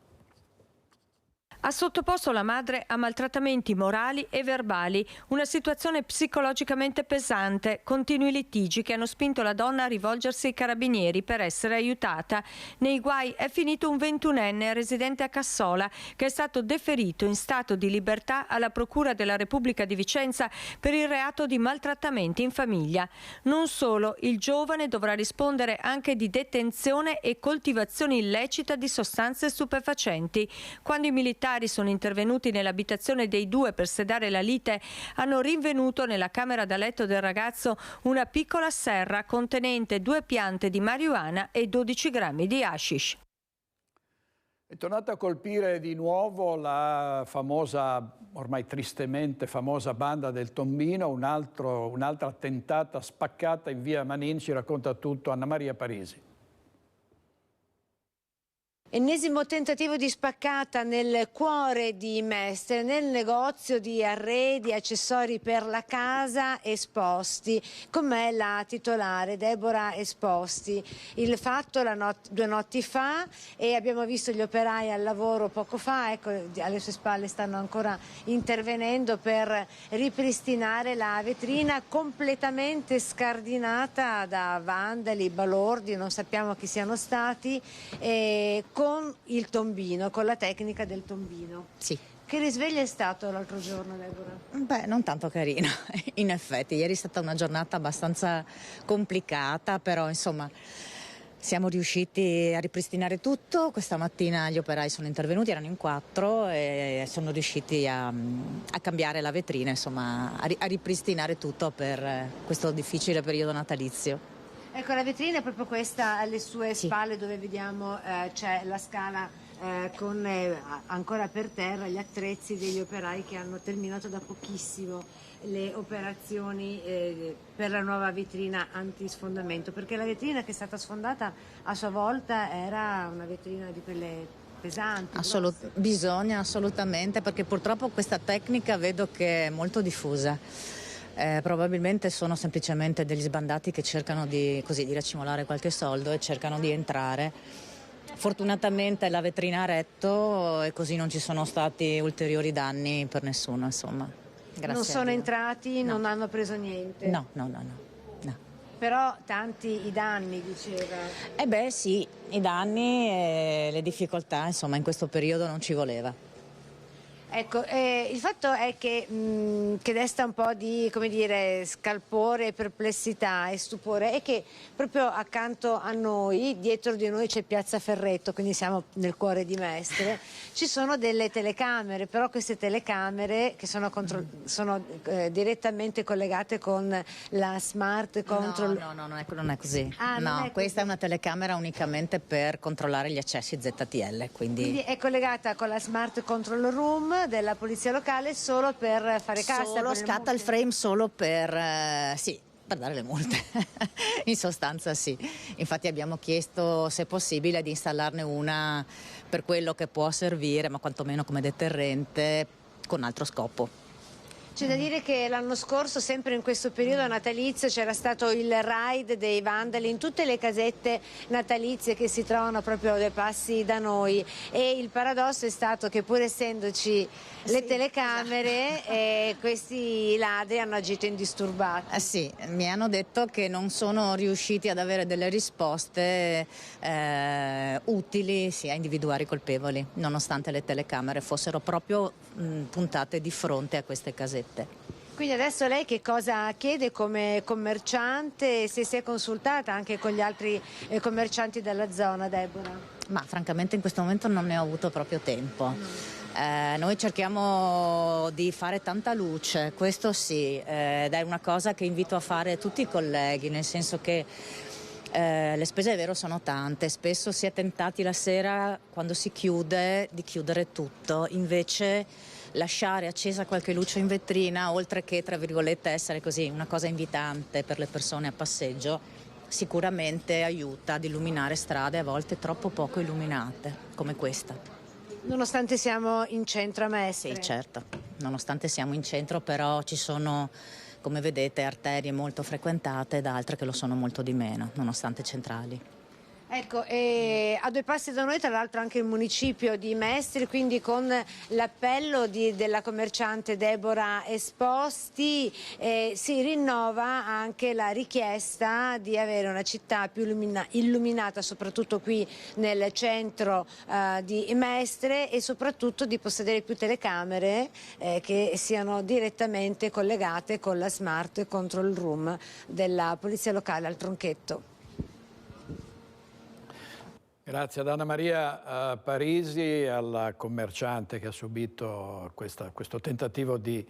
Ha sottoposto la madre a maltrattamenti morali e verbali, una situazione psicologicamente pesante, continui litigi che hanno spinto la donna a rivolgersi ai carabinieri per essere aiutata. Nei guai è finito un 21enne residente a Cassola che è stato deferito in stato di libertà alla Procura della Repubblica di Vicenza per il reato di maltrattamenti in famiglia. Non solo, il giovane dovrà rispondere anche di detenzione e coltivazione illecita di sostanze stupefacenti. Quando i militari sono intervenuti nell'abitazione dei due per sedare la lite, hanno rinvenuto nella camera da letto del ragazzo una piccola serra contenente 2 piante di marijuana e 12 grammi di hashish. È tornata a colpire di nuovo la famosa, ormai tristemente famosa banda del Tombino, un'altra tentata spaccata in via Manin, ci racconta tutto Anna Maria Parisi. Ennesimo tentativo di spaccata nel cuore di Mestre, nel negozio di arredi e accessori per la casa Esposti, con me la titolare Deborah Esposti. Il fatto 2 notti fa e abbiamo visto gli operai al lavoro poco fa, ecco, alle sue spalle stanno ancora intervenendo per ripristinare la vetrina completamente scardinata da vandali, balordi, non sappiamo chi siano stati, con il tombino, con la tecnica del tombino. Sì. Che risveglio è stato l'altro giorno, Deborah? Beh, non tanto carino, in effetti. Ieri è stata una giornata abbastanza complicata, però insomma siamo riusciti a ripristinare tutto. Questa mattina gli operai sono intervenuti, erano in 4 e sono riusciti a cambiare la vetrina, insomma a ripristinare tutto per questo difficile periodo natalizio. Ecco, la vetrina è proprio questa alle sue spalle, dove vediamo c'è la scala con ancora per terra gli attrezzi degli operai che hanno terminato da pochissimo le operazioni per la nuova vetrina antisfondamento, perché la vetrina che è stata sfondata a sua volta era una vetrina di quelle pesanti. Bisogna assolutamente, perché purtroppo questa tecnica vedo che è molto diffusa. Probabilmente sono semplicemente degli sbandati che cercano di racimolare qualche soldo e cercano di entrare. Fortunatamente la vetrina ha retto e così non ci sono stati ulteriori danni per nessuno, insomma. Grazie non sono a Dio. entrati, No. non hanno preso niente? No. Però tanti i danni, diceva. Eh beh sì, i danni e le difficoltà, insomma, in questo periodo non ci voleva. Ecco, il fatto è che desta un po' di, come dire, scalpore, perplessità e stupore è che proprio accanto a noi, dietro di noi c'è Piazza Ferretto, quindi siamo nel cuore di Mestre, ci sono delle telecamere, però queste telecamere che sono direttamente collegate con la Smart Control. No, non è così. Ah, non è così. Questa è una telecamera unicamente per controllare gli accessi ZTL, Quindi è collegata con la Smart Control Room della polizia locale solo per fare cassa. Solo scatta il frame solo per dare le multe. In sostanza sì. Infatti abbiamo chiesto se possibile di installarne una per quello che può servire, ma quantomeno come deterrente, con altro scopo. C'è da dire che l'anno scorso, sempre in questo periodo natalizio, c'era stato il raid dei vandali in tutte le casette natalizie che si trovano proprio a 2 passi da noi, e il paradosso è stato che pur essendoci le telecamere, questi ladri hanno agito indisturbati. Sì, mi hanno detto che non sono riusciti ad avere delle risposte utili a individuare i colpevoli, nonostante le telecamere fossero proprio puntate di fronte a queste casette. Quindi adesso lei che cosa chiede come commerciante, se si è consultata anche con gli altri commercianti della zona, Deborah? Ma francamente in questo momento non ne ho avuto proprio tempo. Noi cerchiamo di fare tanta luce, questo sì, ed è una cosa che invito a fare tutti i colleghi, nel senso che le spese è vero sono tante, spesso si è tentati la sera quando si chiude di chiudere tutto, invece lasciare accesa qualche luce in vetrina, oltre che tra virgolette essere così una cosa invitante per le persone a passeggio, sicuramente aiuta ad illuminare strade a volte troppo poco illuminate come questa. Nonostante siamo in centro a Mestre? Sì, certo, nonostante siamo in centro, però ci sono, come vedete, arterie molto frequentate ed altre che lo sono molto di meno, nonostante centrali. Ecco, a 2 passi da noi tra l'altro anche il municipio di Mestre, quindi con l'appello della commerciante Deborah Esposti si rinnova anche la richiesta di avere una città più illuminata, soprattutto qui nel centro di Mestre, e soprattutto di possedere più telecamere che siano direttamente collegate con la Smart Control Room della polizia locale al Tronchetto. Grazie ad Anna Maria Parisi, alla commerciante che ha subito questo tentativo di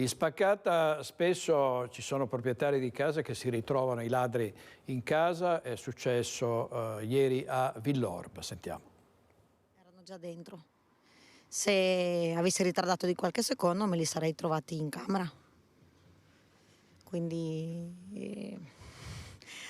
spaccata. Spesso ci sono proprietari di case che si ritrovano i ladri in casa, è successo ieri a Villorba, sentiamo. Erano già dentro, se avessi ritardato di qualche secondo me li sarei trovati in camera, quindi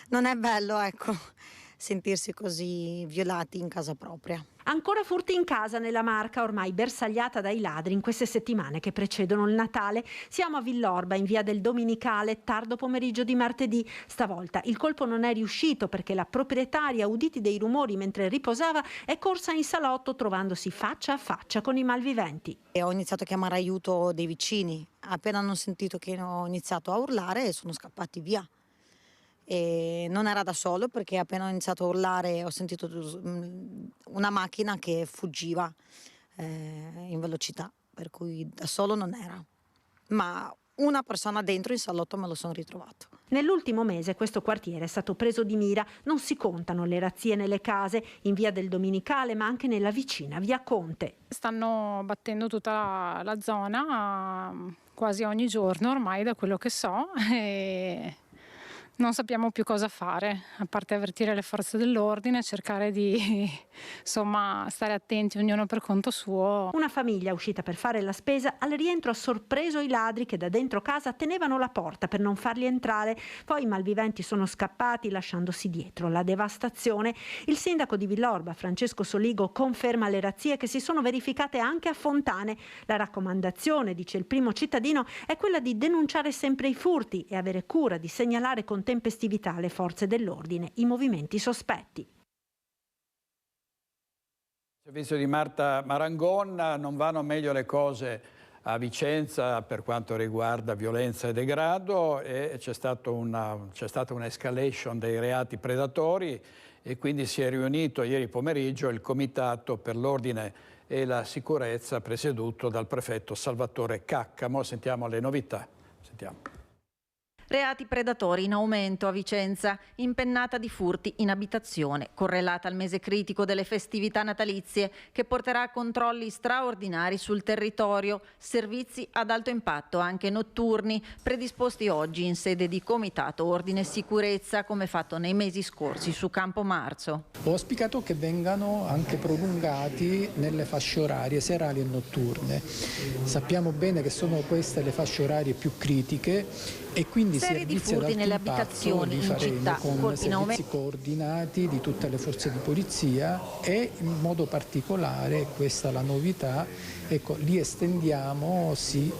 non è bello, ecco, sentirsi così violati in casa propria. Ancora furti in casa nella Marca, ormai bersagliata dai ladri in queste settimane che precedono il Natale. Siamo a Villorba, in via del Dominicale, tardo pomeriggio di martedì. Stavolta il colpo non è riuscito perché la proprietaria, uditi dei rumori mentre riposava, è corsa in salotto trovandosi faccia a faccia con i malviventi. E ho iniziato a chiamare aiuto dei vicini. Appena hanno sentito che ho iniziato a urlare, sono scappati via. E non era da solo, perché appena ho iniziato a urlare ho sentito una macchina che fuggiva in velocità, per cui da solo non era, ma una persona dentro in salotto me lo sono ritrovato. Nell'ultimo mese questo quartiere è stato preso di mira, non si contano le razzie nelle case, in via del Dominicale ma anche nella vicina via Conte. Stanno battendo tutta la zona quasi ogni giorno ormai, da quello che so, e non sappiamo più cosa fare, a parte avvertire le forze dell'ordine, cercare di stare attenti ognuno per conto suo. Una famiglia uscita per fare la spesa al rientro ha sorpreso i ladri che da dentro casa tenevano la porta per non farli entrare. Poi i malviventi sono scappati lasciandosi dietro la devastazione. Il sindaco di Villorba, Francesco Soligo, conferma le razzie che si sono verificate anche a Fontane. La raccomandazione, dice il primo cittadino, è quella di denunciare sempre i furti e avere cura di segnalare con tempestività alle forze dell'ordine i movimenti sospetti. Il servizio di Marta Marangon, non vanno meglio le cose a Vicenza per quanto riguarda violenza e degrado, e c'è stata un'escalation dei reati predatori, e quindi si è riunito ieri pomeriggio il Comitato per l'Ordine e la Sicurezza presieduto dal prefetto Salvatore Caccamo. Sentiamo le novità. Sentiamo. Reati predatori in aumento a Vicenza, impennata di furti in abitazione, correlata al mese critico delle festività natalizie che porterà a controlli straordinari sul territorio, servizi ad alto impatto anche notturni, predisposti oggi in sede di Comitato Ordine e Sicurezza come fatto nei mesi scorsi su Campo Marzo. Ho auspicato che vengano anche prolungati nelle fasce orarie serali e notturne. Sappiamo bene che sono queste le fasce orarie più critiche e quindi serie di furti nelle abitazioni in città, con servizi coordinati di tutte le forze di polizia e in modo particolare, questa è la novità, ecco, li estendiamo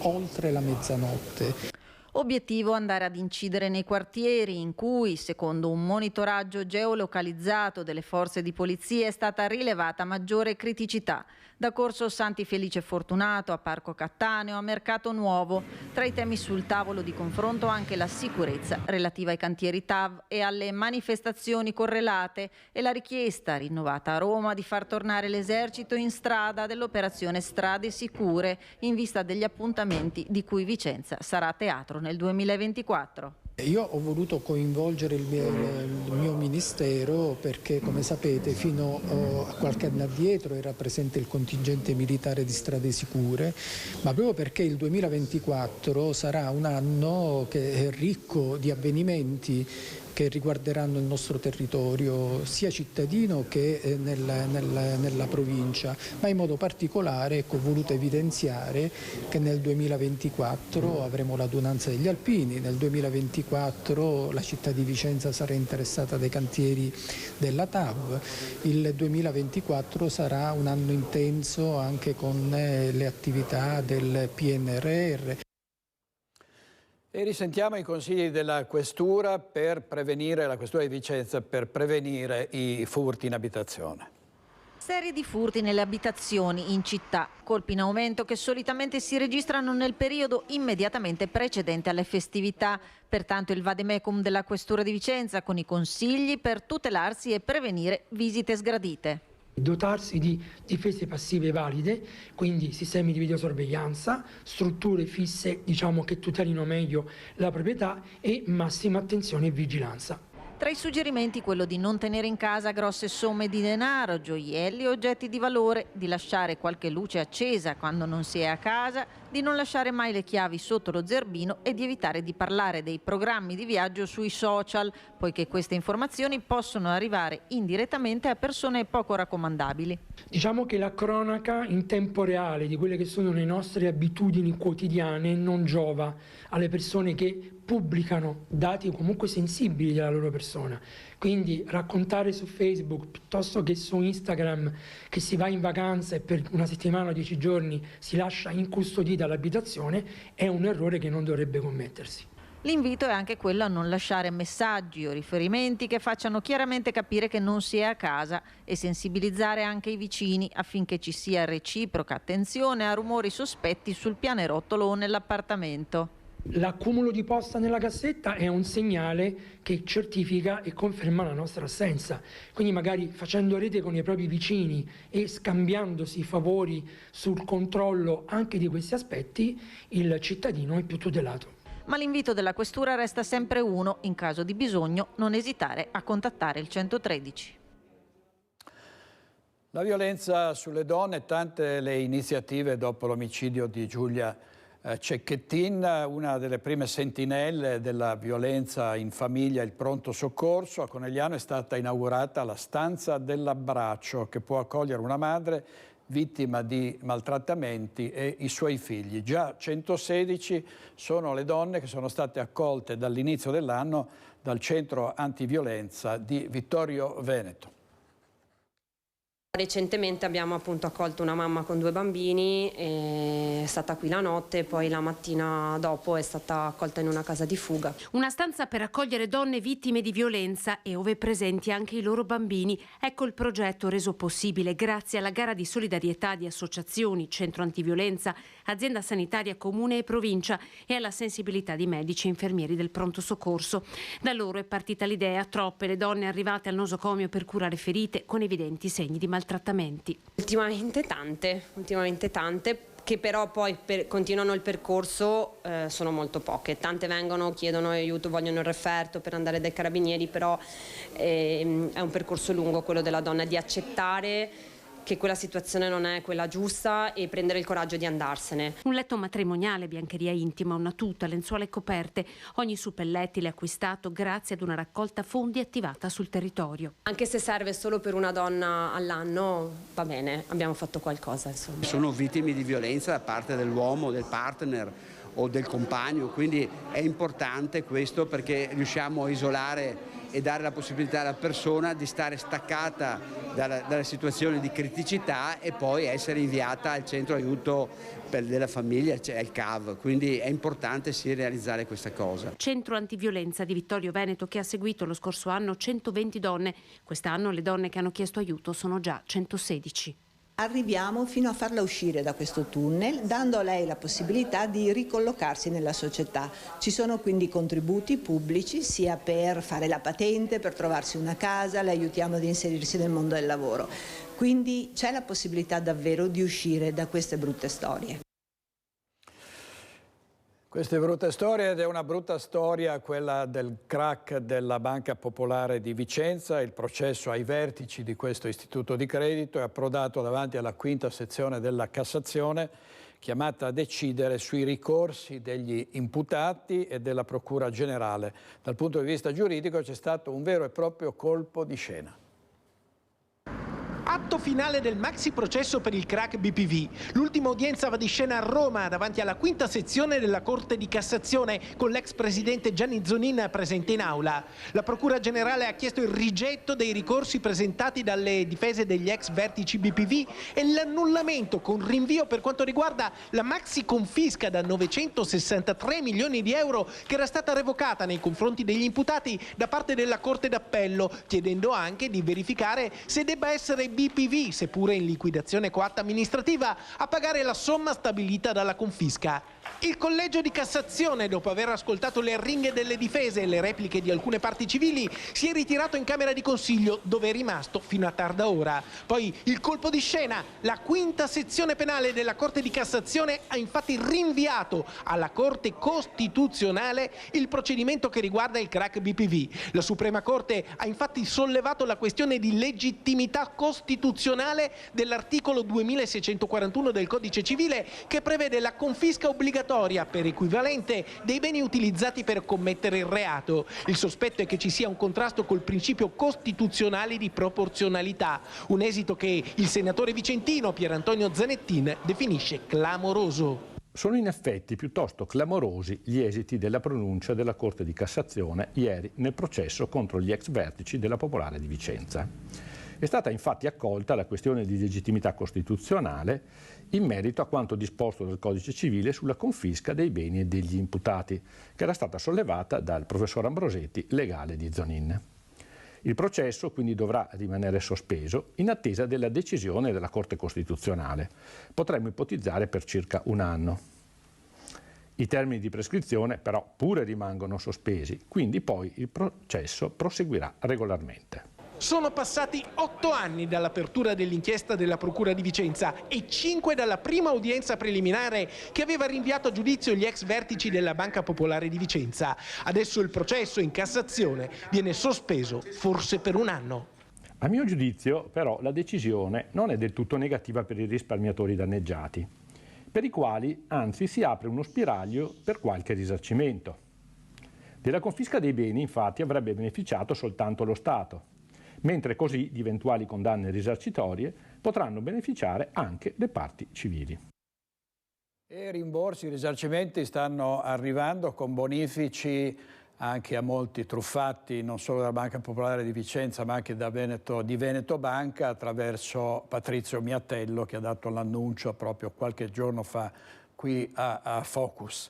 oltre la mezzanotte. Obiettivo: andare ad incidere nei quartieri in cui, secondo un monitoraggio geolocalizzato delle forze di polizia, è stata rilevata maggiore criticità. Da Corso Santi Felice Fortunato a Parco Cattaneo a Mercato Nuovo. Tra i temi sul tavolo di confronto anche la sicurezza relativa ai cantieri TAV e alle manifestazioni correlate e la richiesta rinnovata a Roma di far tornare l'esercito in strada dell'operazione Strade Sicure in vista degli appuntamenti di cui Vicenza sarà teatro nel 2024. Io ho voluto coinvolgere il mio ministero perché, come sapete, fino a qualche anno addietro era presente il contingente militare di Strade Sicure, ma proprio perché il 2024 sarà un anno che è ricco di avvenimenti che riguarderanno il nostro territorio sia cittadino che nella provincia, ma in modo particolare ho voluto evidenziare che nel 2024 avremo l'adunanza degli alpini, nel 2024 la città di Vicenza sarà interessata dai cantieri della TAV, il 2024 sarà un anno intenso anche con le attività del PNRR. E risentiamo i consigli della Questura per prevenire, la Questura di Vicenza, per prevenire i furti in abitazione. Serie di furti nelle abitazioni in città, colpi in aumento che solitamente si registrano nel periodo immediatamente precedente alle festività. Pertanto il vademecum della Questura di Vicenza con i consigli per tutelarsi e prevenire visite sgradite. Dotarsi di difese passive valide, quindi sistemi di videosorveglianza, strutture fisse che tutelino meglio la proprietà e massima attenzione e vigilanza. Tra i suggerimenti quello di non tenere in casa grosse somme di denaro, gioielli, oggetti di valore, di lasciare qualche luce accesa quando non si è a casa, di non lasciare mai le chiavi sotto lo zerbino e di evitare di parlare dei programmi di viaggio sui social, poiché queste informazioni possono arrivare indirettamente a persone poco raccomandabili. Diciamo che la cronaca in tempo reale di quelle che sono le nostre abitudini quotidiane non giova alle persone che pubblicano dati comunque sensibili della loro persona. Quindi raccontare su Facebook piuttosto che su Instagram che si va in vacanza e per una settimana o 10 giorni si lascia incustodita l'abitazione è un errore che non dovrebbe commettersi. L'invito è anche quello a non lasciare messaggi o riferimenti che facciano chiaramente capire che non si è a casa e sensibilizzare anche i vicini affinché ci sia reciproca attenzione a rumori sospetti sul pianerottolo o nell'appartamento. L'accumulo di posta nella cassetta è un segnale che certifica e conferma la nostra assenza. Quindi magari facendo rete con i propri vicini e scambiandosi favori sul controllo anche di questi aspetti, il cittadino è più tutelato. Ma l'invito della Questura resta sempre uno: in caso di bisogno non esitare a contattare il 113. La violenza sulle donne, tante le iniziative dopo l'omicidio di Giulia Cecchettin, una delle prime sentinelle della violenza in famiglia, il pronto soccorso. A Conegliano è stata inaugurata la stanza dell'abbraccio che può accogliere una madre vittima di maltrattamenti e i suoi figli. Già 116 sono le donne che sono state accolte dall'inizio dell'anno dal centro antiviolenza di Vittorio Veneto. Recentemente abbiamo appunto accolto una mamma con 2 bambini, è stata qui la notte e poi la mattina dopo è stata accolta in una casa di fuga. Una stanza per accogliere donne vittime di violenza e ove presenti anche i loro bambini. Ecco il progetto reso possibile grazie alla gara di solidarietà di associazioni, centro antiviolenza, azienda sanitaria comune e provincia e alla sensibilità di medici e infermieri del pronto soccorso. Da loro è partita l'idea, troppe le donne arrivate al nosocomio per curare ferite con evidenti segni di maltrattamenti. Ultimamente tante, che però poi continuano il percorso, sono molto poche. Tante vengono, chiedono aiuto, vogliono il referto per andare dai carabinieri, però è un percorso lungo quello della donna, di accettare che quella situazione non è quella giusta e prendere il coraggio di andarsene. Un letto matrimoniale, biancheria intima, una tuta, lenzuola e coperte. Ogni suppellettile acquistato grazie ad una raccolta fondi attivata sul territorio. Anche se serve solo per una donna all'anno, va bene, abbiamo fatto qualcosa, insomma. Sono vittime di violenza da parte dell'uomo, del partner o del compagno, quindi è importante questo perché riusciamo a isolare e dare la possibilità alla persona di stare staccata dalla situazione di criticità e poi essere inviata al centro aiuto della famiglia, cioè il CAV, quindi è importante sì realizzare questa cosa. Centro antiviolenza di Vittorio Veneto che ha seguito lo scorso anno 120 donne, quest'anno le donne che hanno chiesto aiuto sono già 116. Arriviamo fino a farla uscire da questo tunnel, dando a lei la possibilità di ricollocarsi nella società. Ci sono quindi contributi pubblici sia per fare la patente, per trovarsi una casa, le aiutiamo ad inserirsi nel mondo del lavoro. Quindi c'è la possibilità davvero di uscire da queste brutte storie. Queste brutte storie, ed è una brutta storia quella del crack della Banca Popolare di Vicenza. Il processo ai vertici di questo istituto di credito è approdato davanti alla 5ª sezione della Cassazione, chiamata a decidere sui ricorsi degli imputati e della Procura Generale. Dal punto di vista giuridico c'è stato un vero e proprio colpo di scena. Atto finale del maxi processo per il crack BPV. L'ultima udienza va di scena a Roma davanti alla 5ª sezione della Corte di Cassazione con l'ex presidente Gianni Zonin presente in aula. La Procura Generale ha chiesto il rigetto dei ricorsi presentati dalle difese degli ex vertici BPV e l'annullamento con rinvio per quanto riguarda la maxi confisca da 963 milioni di euro che era stata revocata nei confronti degli imputati da parte della Corte d'Appello, chiedendo anche di verificare se debba essere BPV, seppure in liquidazione coatta amministrativa, a pagare la somma stabilita dalla confisca. Il collegio di Cassazione, dopo aver ascoltato le arringhe delle difese e le repliche di alcune parti civili, si è ritirato in Camera di Consiglio, dove è rimasto fino a tarda ora. Poi il colpo di scena: la 5ª sezione penale della Corte di Cassazione ha infatti rinviato alla Corte Costituzionale il procedimento che riguarda il crack BPV. La Suprema Corte ha infatti sollevato la questione di legittimità costituzionale dell'articolo 2641 del Codice Civile, che prevede la confisca obbligatoria per equivalente dei beni utilizzati per commettere il reato. Il sospetto è che ci sia un contrasto col principio costituzionale di proporzionalità, un esito che il senatore vicentino Pierantonio Zanettin definisce clamoroso. Sono in effetti piuttosto clamorosi gli esiti della pronuncia della Corte di Cassazione ieri nel processo contro gli ex vertici della Popolare di Vicenza. È stata infatti accolta la questione di legittimità costituzionale in merito a quanto disposto dal Codice Civile sulla confisca dei beni e degli imputati, che era stata sollevata dal professor Ambrosetti, legale di Zonin. Il processo quindi dovrà rimanere sospeso in attesa della decisione della Corte Costituzionale. Potremmo ipotizzare per circa un anno. I termini di prescrizione però pure rimangono sospesi, quindi poi il processo proseguirà regolarmente. Sono passati 8 anni dall'apertura dell'inchiesta della Procura di Vicenza e 5 dalla prima udienza preliminare che aveva rinviato a giudizio gli ex vertici della Banca Popolare di Vicenza. Adesso il processo in Cassazione viene sospeso, forse per un anno. A mio giudizio, però, la decisione non è del tutto negativa per i risparmiatori danneggiati, per i quali anzi si apre uno spiraglio per qualche risarcimento. Della confisca dei beni, infatti, avrebbe beneficiato soltanto lo Stato, mentre così di eventuali condanne risarcitorie potranno beneficiare anche le parti civili. E rimborsi, risarcimenti stanno arrivando con bonifici anche a molti truffati non solo dalla Banca Popolare di Vicenza ma anche di Veneto Banca attraverso Patrizio Miatello, che ha dato l'annuncio proprio qualche giorno fa qui a Focus.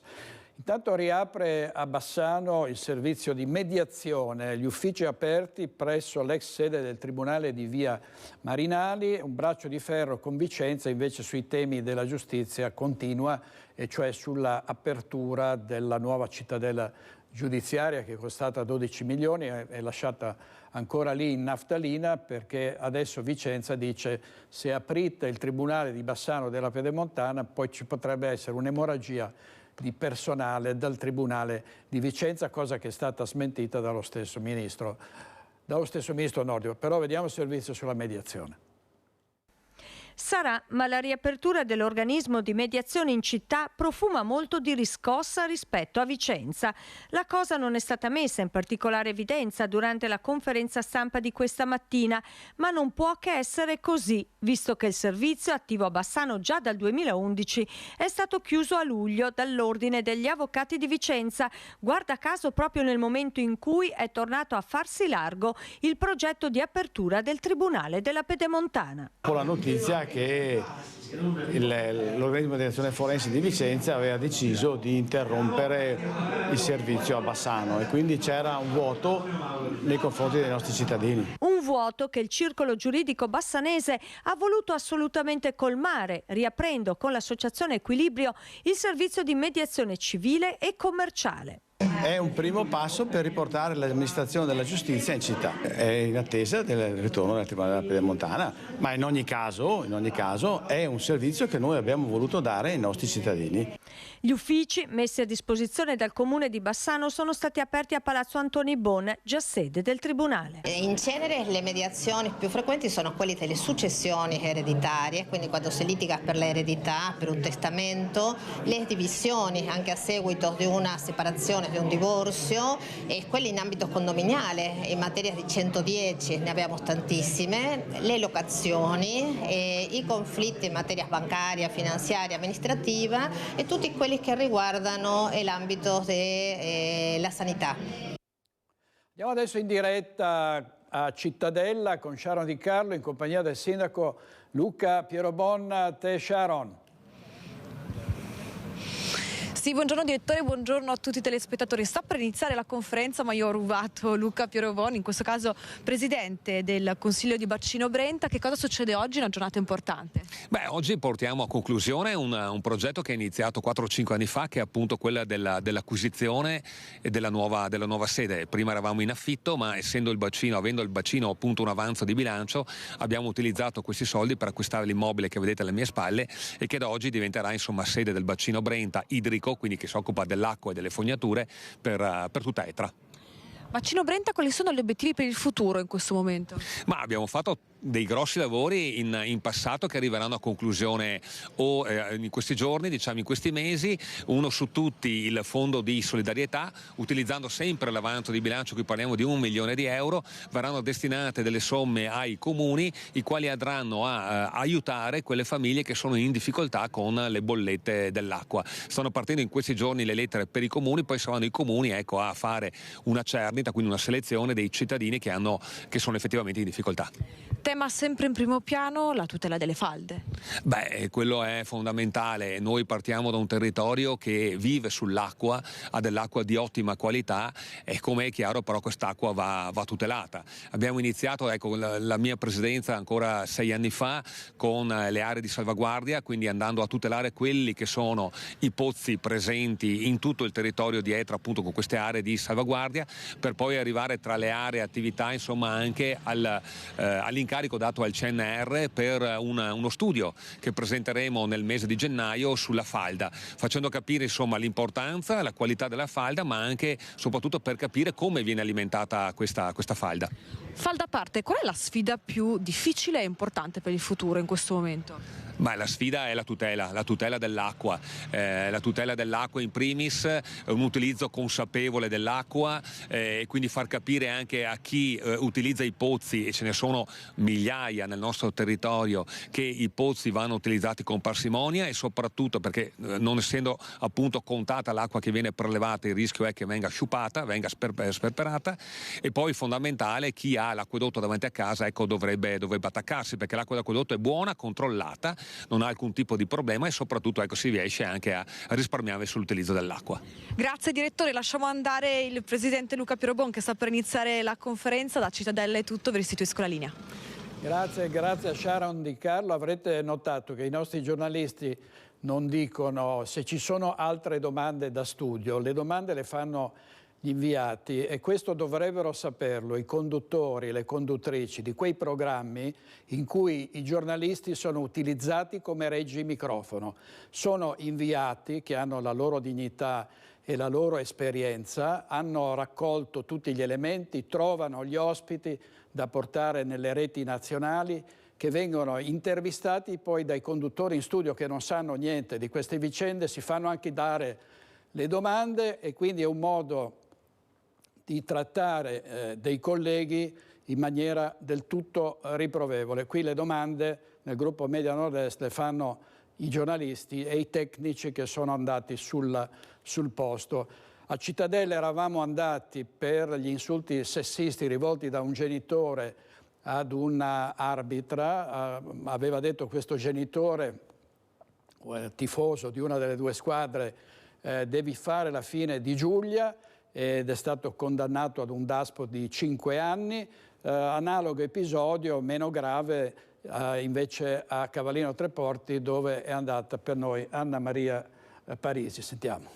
Intanto riapre a Bassano il servizio di mediazione, gli uffici aperti presso l'ex sede del Tribunale di Via Marinali, un braccio di ferro con Vicenza invece sui temi della giustizia continua, e cioè sulla apertura della nuova cittadella giudiziaria che è costata 12 milioni, è lasciata ancora lì in naftalina, perché adesso Vicenza dice: se aprite il Tribunale di Bassano della Pedemontana poi ci potrebbe essere un'emorragia di personale dal Tribunale di Vicenza, cosa che è stata smentita dallo stesso ministro Nordio. Però vediamo il servizio sulla mediazione. Sarà, ma la riapertura dell'organismo di mediazione in città profuma molto di riscossa rispetto a Vicenza. La cosa non è stata messa in particolare evidenza durante la conferenza stampa di questa mattina, ma non può che essere così, visto che il servizio, attivo a Bassano già dal 2011, è stato chiuso a luglio dall'Ordine degli Avvocati di Vicenza, guarda caso proprio nel momento in cui è tornato a farsi largo il progetto di apertura del Tribunale della Pedemontana. Con la notizia che l'organismo di azione forense di Vicenza aveva deciso di interrompere il servizio a Bassano e quindi c'era un vuoto nei confronti dei nostri cittadini. Un vuoto che il circolo giuridico bassanese ha voluto assolutamente colmare, riaprendo con l'associazione Equilibrio il servizio di mediazione civile e commerciale. È un primo passo per riportare l'amministrazione della giustizia in città. È in attesa del ritorno del Tribunale della Pedemontana, ma in ogni caso è un servizio che noi abbiamo voluto dare ai nostri cittadini. Gli uffici messi a disposizione dal Comune di Bassano sono stati aperti a Palazzo Antoni Bon, già sede del Tribunale. In genere le mediazioni più frequenti sono quelle delle successioni ereditarie, quindi quando si litiga per l'eredità, per un testamento, le divisioni anche a seguito di una separazione, di un divorzio, e quelli in ambito condominiale, in materia di 110 ne abbiamo tantissime, le locazioni, i conflitti in materia bancaria, finanziaria, amministrativa e tutti quelli che riguardano l'ambito della sanità. Andiamo adesso in diretta a Cittadella con Sharon Di Carlo in compagnia del sindaco Luca Pierobon. Te Sharon. Sì, buongiorno direttore, buongiorno a tutti i telespettatori. Sta per iniziare la conferenza, ma io ho rubato Luca Pierobon, in questo caso presidente del Consiglio di Bacino Brenta. Che cosa succede oggi? Una giornata importante. Beh, oggi portiamo a conclusione un progetto che è iniziato 4 o 5 anni fa, che è appunto quella dell'acquisizione e della nuova sede. Prima eravamo in affitto, ma avendo il bacino appunto un avanzo di bilancio, abbiamo utilizzato questi soldi per acquistare l'immobile che vedete alle mie spalle e che da oggi diventerà insomma sede del Bacino Brenta idrico, quindi che si occupa dell'acqua e delle fognature per tutta Etra. Bacino Brenta, quali sono gli obiettivi per il futuro in questo momento? Ma abbiamo fatto dei grossi lavori in passato che arriveranno a conclusione o in questi giorni, diciamo in questi mesi. Uno su tutti il fondo di solidarietà, utilizzando sempre l'avanzo di bilancio, qui parliamo di 1 milione di euro, verranno destinate delle somme ai comuni, i quali andranno a aiutare quelle famiglie che sono in difficoltà con le bollette dell'acqua. Stanno partendo in questi giorni le lettere per i comuni, poi saranno i comuni a fare una cernita, quindi una selezione dei cittadini che sono effettivamente in difficoltà. Tema sempre in primo piano, la tutela delle falde. Beh, quello è fondamentale. Noi partiamo da un territorio che vive sull'acqua, ha dell'acqua di ottima qualità e, come è chiaro, però quest'acqua va tutelata. Abbiamo iniziato la mia presidenza ancora 6 anni fa con le aree di salvaguardia, quindi andando a tutelare quelli che sono i pozzi presenti in tutto il territorio di Etra, appunto con queste aree di salvaguardia, per poi arrivare tra le aree attività insomma anche all'incarico dato al CNR per uno studio che presenteremo nel mese di gennaio sulla falda, facendo capire insomma l'importanza, la qualità della falda, ma anche soprattutto per capire come viene alimentata questa falda. Falda a parte, qual è la sfida più difficile e importante per il futuro in questo momento? Ma la sfida è la tutela dell'acqua, in primis, un utilizzo consapevole dell'acqua e quindi far capire anche a chi utilizza i pozzi, e ce ne sono migliaia nel nostro territorio, che i pozzi vanno utilizzati con parsimonia, e soprattutto perché non essendo appunto contata l'acqua che viene prelevata, il rischio è che venga sciupata, venga sperperata. E poi fondamentale, chi ha l'acquedotto davanti a casa, ecco, dovrebbe attaccarsi, perché l'acqua d'acquedotto è buona, controllata, non ha alcun tipo di problema, e soprattutto, ecco, si riesce anche a risparmiare sull'utilizzo dell'acqua. Grazie direttore, lasciamo andare il presidente Luca Pirobon che sta per iniziare la conferenza. Da Cittadella è tutto, vi restituisco la linea. Grazie a Sharon Di Carlo. Avrete notato che i nostri giornalisti non dicono se ci sono altre domande da studio, le domande le fanno gli inviati, e questo dovrebbero saperlo i conduttori e le conduttrici di quei programmi in cui i giornalisti sono utilizzati come reggimicrofono. Sono inviati che hanno la loro dignità e la loro esperienza, hanno raccolto tutti gli elementi, trovano gli ospiti da portare nelle reti nazionali, che vengono intervistati poi dai conduttori in studio che non sanno niente di queste vicende, si fanno anche dare le domande, e quindi è un modo di trattare dei colleghi in maniera del tutto riprovevole. Qui le domande nel gruppo Media Nord-Est le fanno i giornalisti e i tecnici che sono andati sul posto. A Cittadella eravamo andati per gli insulti sessisti rivolti da un genitore ad una arbitra. Aveva detto questo genitore, tifoso di una delle due squadre, devi fare la fine di Giulia, ed è stato condannato ad un daspo di 5 anni. Analogo episodio, meno grave, invece a Cavallino Treporti, dove è andata per noi Anna Maria Parisi. Sentiamo.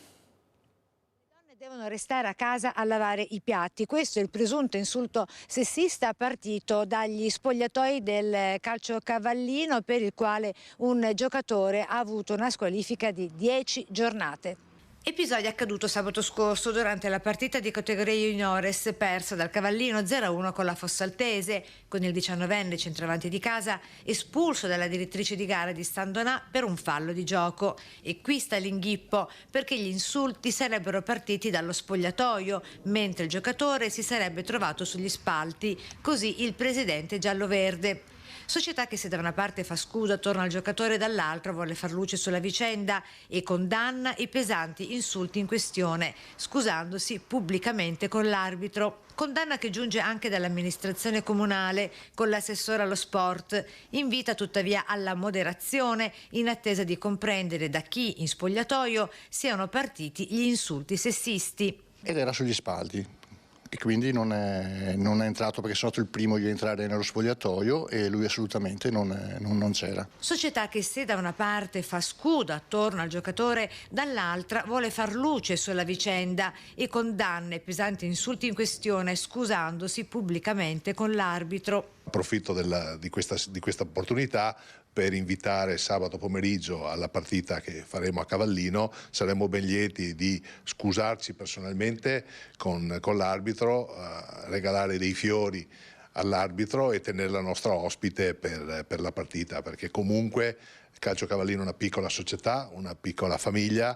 Devono restare a casa a lavare i piatti. Questo è il presunto insulto sessista partito dagli spogliatoi del calcio cavallino, per il quale un giocatore ha avuto una squalifica di 10 giornate. Episodio accaduto sabato scorso durante la partita di categoria juniores persa dal Cavallino 0-1 con la Fossaltese, con il 19enne centravanti di casa espulso dalla direttrice di gara di Standonà per un fallo di gioco. E qui sta l'inghippo, perché gli insulti sarebbero partiti dallo spogliatoio, mentre il giocatore si sarebbe trovato sugli spalti, così il presidente gialloverde. Società che se da una parte fa scusa attorno al giocatore, dall'altra vuole far luce sulla vicenda e condanna i pesanti insulti in questione, scusandosi pubblicamente con l'arbitro. Condanna che giunge anche dall'amministrazione comunale, con l'assessore allo sport. Invita tuttavia alla moderazione, in attesa di comprendere da chi in spogliatoio siano partiti gli insulti sessisti. Ed era sugli spalti. E quindi non è entrato, perché sono stato il primo di entrare nello spogliatoio e lui assolutamente non c'era. Società che se da una parte fa scudo attorno al giocatore, dall'altra vuole far luce sulla vicenda e condanna i pesanti insulti in questione, scusandosi pubblicamente con l'arbitro. Approfitto di questa opportunità per invitare sabato pomeriggio alla partita che faremo a Cavallino. Saremmo ben lieti di scusarci personalmente con l'arbitro, regalare dei fiori all'arbitro e tenere la nostra ospite per la partita, perché comunque il Calcio Cavallino è una piccola società, una piccola famiglia.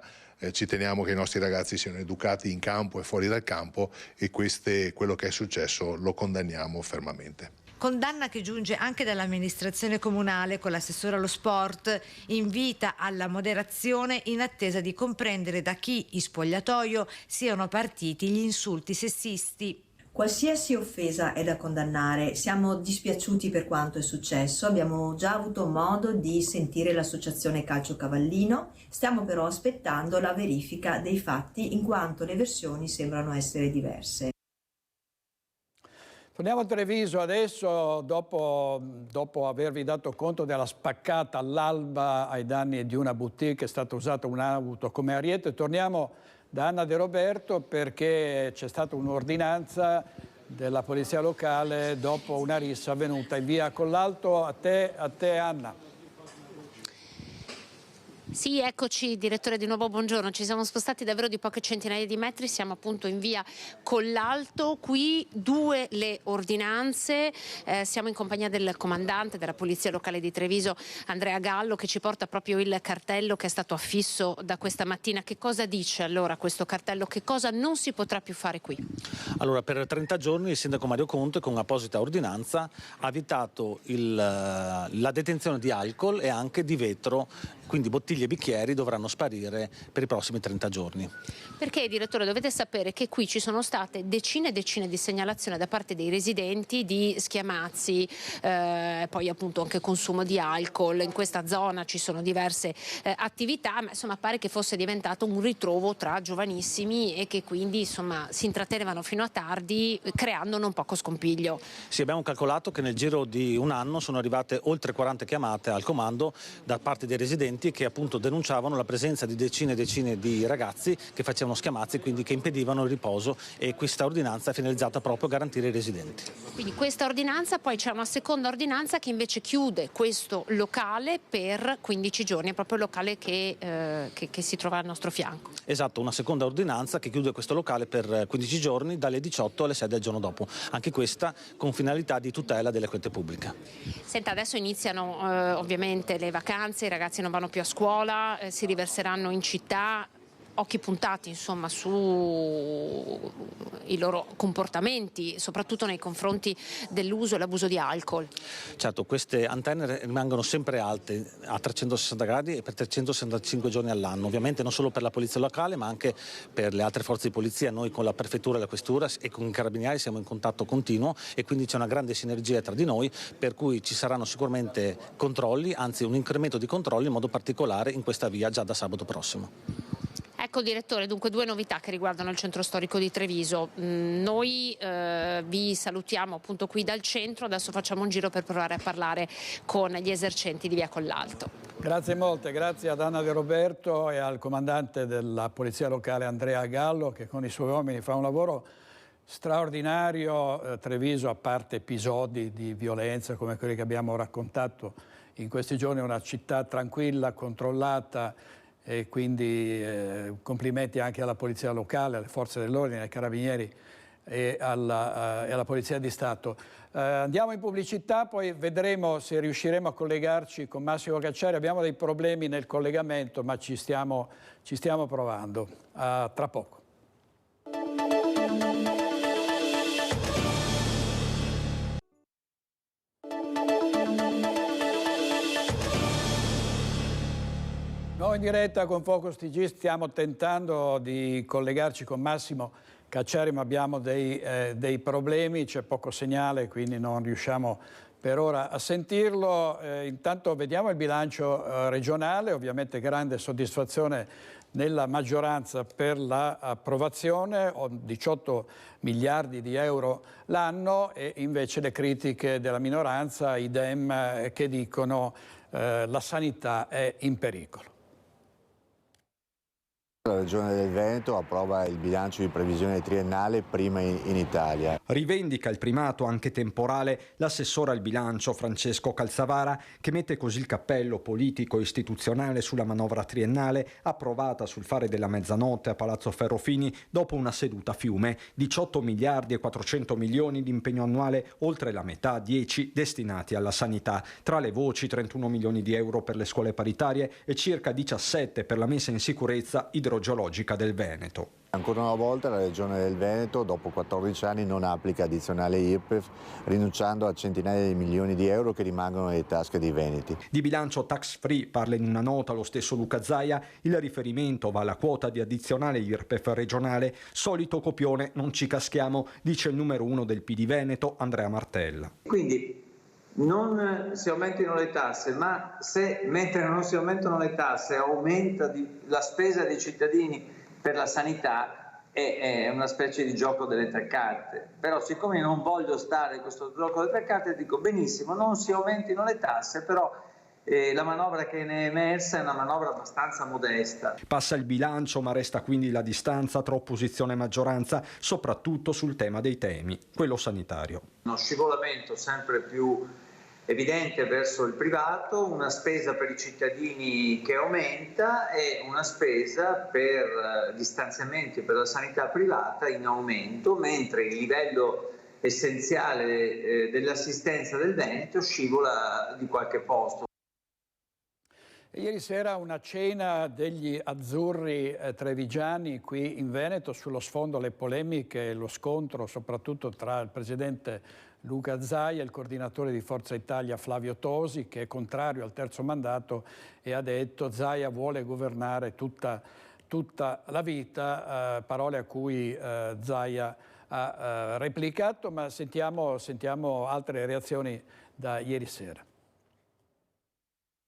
Ci teniamo che i nostri ragazzi siano educati in campo e fuori dal campo, e quello che è successo lo condanniamo fermamente. Condanna che giunge anche dall'amministrazione comunale, con l'assessore allo sport. Invita alla moderazione in attesa di comprendere da chi in spogliatoio siano partiti gli insulti sessisti. Qualsiasi offesa è da condannare, siamo dispiaciuti per quanto è successo, abbiamo già avuto modo di sentire l'associazione Calcio Cavallino, stiamo però aspettando la verifica dei fatti in quanto le versioni sembrano essere diverse. Torniamo a Treviso adesso, dopo avervi dato conto della spaccata all'alba ai danni di una boutique, è stata usata un'auto come ariete. Torniamo da Anna De Roberto, perché c'è stata un'ordinanza della polizia locale dopo una rissa avvenuta in via Collalto. A te Anna. Sì, eccoci direttore, di nuovo buongiorno. Ci siamo spostati davvero di poche centinaia di metri, siamo appunto in via Collalto, qui 2 le ordinanze, siamo in compagnia del comandante della Polizia Locale di Treviso, Andrea Gallo, che ci porta proprio il cartello che è stato affisso da questa mattina. Che cosa dice allora questo cartello? Che cosa non si potrà più fare qui? Allora, per 30 giorni il sindaco Mario Conte con apposita ordinanza ha vietato la detenzione di alcol e anche di vetro, quindi bottiglie e bicchieri dovranno sparire per i prossimi 30 giorni. Perché, direttore, dovete sapere che qui ci sono state decine e decine di segnalazioni da parte dei residenti di schiamazzi, poi appunto anche consumo di alcol. In questa zona ci sono diverse attività, ma insomma pare che fosse diventato un ritrovo tra giovanissimi e che quindi insomma si intrattenevano fino a tardi, creando non poco scompiglio. Sì, abbiamo calcolato che nel giro di un anno sono arrivate oltre 40 chiamate al comando da parte dei residenti che appunto denunciavano la presenza di decine e decine di ragazzi che facevano schiamazzi, quindi che impedivano il riposo, e questa ordinanza è finalizzata proprio a garantire i residenti. Quindi questa ordinanza, poi c'è una seconda ordinanza che invece chiude questo locale per 15 giorni, è proprio il locale che si trova al nostro fianco. Esatto, una seconda ordinanza che chiude questo locale per 15 giorni dalle 18 alle 6 del giorno dopo, anche questa con finalità di tutela della quiete pubblica. Senta, adesso iniziano ovviamente le vacanze, i ragazzi non vanno più a scuola, si riverseranno in città, occhi puntati insomma sui loro comportamenti, soprattutto nei confronti dell'uso e l'abuso di alcol. Certo, queste antenne rimangono sempre alte a 360 gradi e per 365 giorni all'anno, ovviamente non solo per la polizia locale ma anche per le altre forze di polizia. Noi con la prefettura e la questura e con i carabinieri siamo in contatto continuo e quindi c'è una grande sinergia tra di noi, per cui ci saranno sicuramente controlli, anzi un incremento di controlli in modo particolare in questa via già da sabato prossimo. Ecco direttore, dunque 2 novità che riguardano il centro storico di Treviso. Noi vi salutiamo appunto qui dal centro, adesso facciamo un giro per provare a parlare con gli esercenti di via Collalto. Grazie molte, grazie ad Anna De Roberto e al comandante della Polizia Locale Andrea Gallo, che con i suoi uomini fa un lavoro straordinario. Treviso, a parte episodi di violenza come quelli che abbiamo raccontato in questi giorni, è una città tranquilla, controllata, e quindi complimenti anche alla Polizia Locale, alle Forze dell'Ordine, ai Carabinieri e alla Polizia di Stato. Andiamo in pubblicità, poi vedremo se riusciremo a collegarci con Massimo Cacciari. Abbiamo dei problemi nel collegamento, ma ci stiamo provando. Tra poco. Noi in diretta con Focus TG stiamo tentando di collegarci con Massimo Cacciari, ma abbiamo dei problemi, c'è poco segnale, quindi non riusciamo per ora a sentirlo. Intanto vediamo il bilancio regionale, ovviamente grande soddisfazione nella maggioranza per l'approvazione, 18 miliardi di euro l'anno, e invece le critiche della minoranza, idem, che dicono la sanità è in pericolo. La Regione del Veneto approva il bilancio di previsione triennale prima in Italia. Rivendica il primato anche temporale l'assessore al bilancio Francesco Calzavara, che mette così il cappello politico e istituzionale sulla manovra triennale approvata sul fare della mezzanotte a Palazzo Ferrofini dopo una seduta a fiume. 18 miliardi e 400 milioni di impegno annuale, oltre la metà, 10 destinati alla sanità. Tra le voci 31 milioni di euro per le scuole paritarie e circa 17 per la messa in sicurezza idrogeologica del Veneto. Ancora una volta la Regione del Veneto, dopo 14 anni, non applica addizionale IRPEF, rinunciando a centinaia di milioni di euro che rimangono nelle tasche dei veneti. Di bilancio tax free parla in una nota lo stesso Luca Zaia. Il riferimento va alla quota di addizionale IRPEF regionale. Solito copione, non ci caschiamo, dice il numero 1 del PD Veneto, Andrea Martella. Quindi non si aumentino le tasse, ma mentre non si aumentano le tasse aumenta la spesa dei cittadini per la sanità, è una specie di gioco delle 3 carte. Però siccome non voglio stare in questo gioco delle 3 carte, dico benissimo, non si aumentino le tasse, però la manovra che ne è emersa è una manovra abbastanza modesta. Passa il bilancio, ma resta quindi la distanza tra opposizione e maggioranza, soprattutto sul tema dei temi, quello sanitario. Uno scivolamento sempre più evidente verso il privato, una spesa per i cittadini che aumenta e una spesa per gli stanziamenti per la sanità privata in aumento, mentre il livello essenziale dell'assistenza del Veneto scivola di qualche posto. Ieri sera una cena degli azzurri trevigiani qui in Veneto, sullo sfondo le polemiche e lo scontro soprattutto tra il presidente Luca Zaia e il coordinatore di Forza Italia Flavio Tosi, che è contrario al terzo mandato e ha detto Zaia vuole governare tutta la vita, parole a cui Zaia ha replicato, ma sentiamo altre reazioni da ieri sera.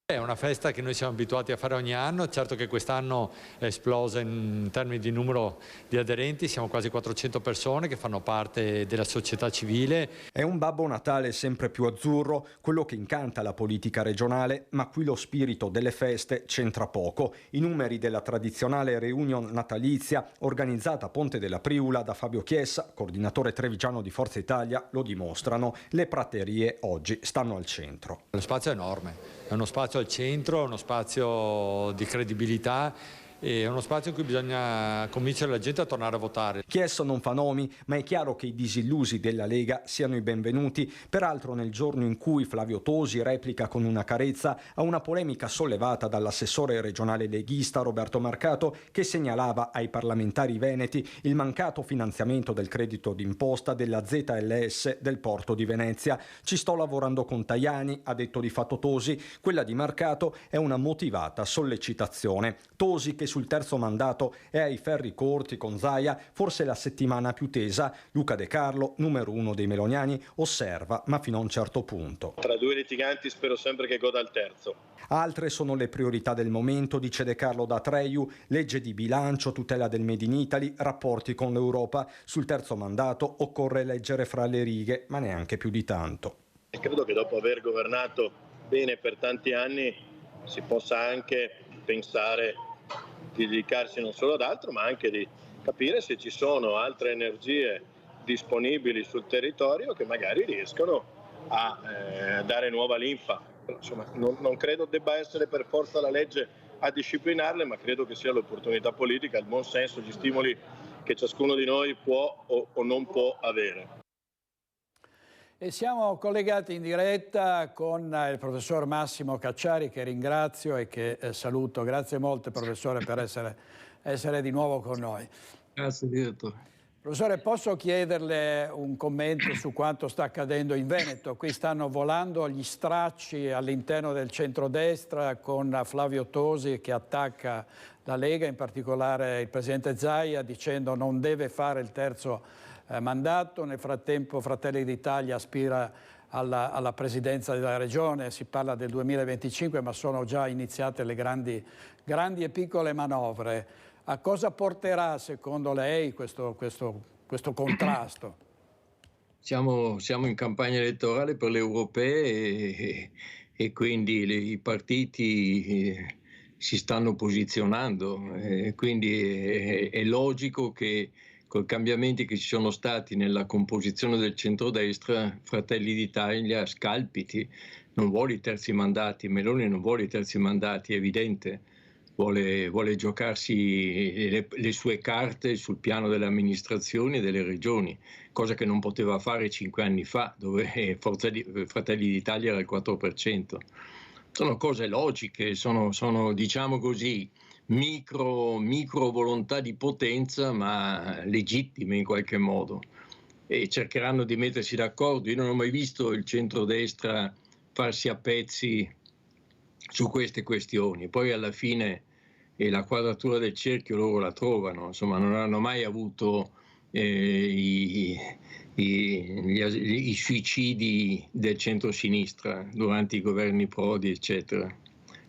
È una festa che noi siamo abituati a fare ogni anno, certo che quest'anno è esplosa in termini di numero di aderenti, siamo quasi 400 persone che fanno parte della società civile. È un Babbo Natale sempre più azzurro, quello che incanta la politica regionale, ma qui lo spirito delle feste c'entra poco. I numeri della tradizionale reunion natalizia organizzata a Ponte della Priula da Fabio Chiesa, coordinatore trevigiano di Forza Italia, lo dimostrano. Le praterie oggi stanno al centro. Lo spazio è enorme, è uno spazio al centro, uno spazio di credibilità e uno spazio in cui bisogna convincere la gente a tornare a votare. Chiesto non fa nomi, ma è chiaro che i disillusi della Lega siano i benvenuti, peraltro nel giorno in cui Flavio Tosi replica con una carezza a una polemica sollevata dall'assessore regionale leghista Roberto Marcato, che segnalava ai parlamentari veneti il mancato finanziamento del credito d'imposta della ZLS del Porto di Venezia. Ci sto lavorando con Tajani, ha detto di fatto Tosi, quella di Marcato è una motivata sollecitazione. Tosi che sul terzo mandato è ai ferri corti con Zaia, forse la settimana più tesa. Luca De Carlo, numero 1 dei meloniani, osserva, ma fino a un certo punto. Tra due litiganti spero sempre che goda il terzo. Altre sono le priorità del momento, dice De Carlo da Treiu, legge di bilancio, tutela del Made in Italy, rapporti con l'Europa. Sul terzo mandato occorre leggere fra le righe, ma neanche più di tanto. E credo che dopo aver governato bene per tanti anni si possa anche pensare di dedicarsi non solo ad altro, ma anche di capire se ci sono altre energie disponibili sul territorio che magari riescono a dare nuova linfa. Insomma, non credo debba essere per forza la legge a disciplinarle, ma credo che sia l'opportunità politica, il buon senso, gli stimoli che ciascuno di noi può o non può avere. E siamo collegati in diretta con il professor Massimo Cacciari, che ringrazio e che saluto. Grazie molte, professore, per essere di nuovo con noi. Grazie, direttore. Professore, posso chiederle un commento su quanto sta accadendo in Veneto? Qui stanno volando gli stracci all'interno del centrodestra con Flavio Tosi che attacca la Lega, in particolare il presidente Zaia, dicendo non deve fare il terzo mandato. Nel frattempo Fratelli d'Italia aspira alla presidenza della regione, si parla del 2025, ma sono già iniziate le grandi e piccole manovre. A cosa porterà secondo lei questo contrasto? Siamo in campagna elettorale per le europee e quindi i partiti si stanno posizionando, quindi è logico che con i cambiamenti che ci sono stati nella composizione del centrodestra, Fratelli d'Italia scalpiti, non vuole i terzi mandati, Meloni non vuole i terzi mandati, è evidente, vuole giocarsi le sue carte sul piano delle amministrazioni e delle regioni, cosa che non poteva fare 5 anni fa, dove Fratelli d'Italia era il 4%. Sono cose logiche, sono diciamo così, micro volontà di potenza, ma legittime in qualche modo, e cercheranno di mettersi d'accordo. Io non ho mai visto il centrodestra farsi a pezzi su queste questioni, poi alla fine la quadratura del cerchio loro la trovano, insomma non hanno mai avuto i suicidi del centro-sinistra durante i governi Prodi, eccetera.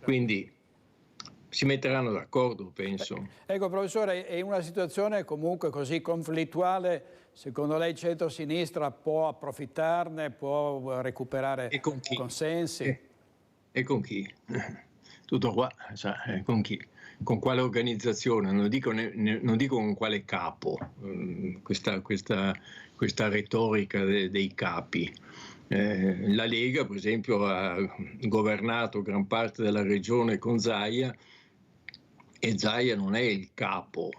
Quindi si metteranno d'accordo, penso. Ecco, professore, è una situazione comunque così conflittuale, secondo lei il centro-sinistra può approfittarne, può recuperare consensi? E con chi? Tutto qua, con chi? Con quale organizzazione? Non dico con quale capo, questa retorica dei capi. La Lega, per esempio, ha governato gran parte della regione con Zaia, e Zaia non è il capo.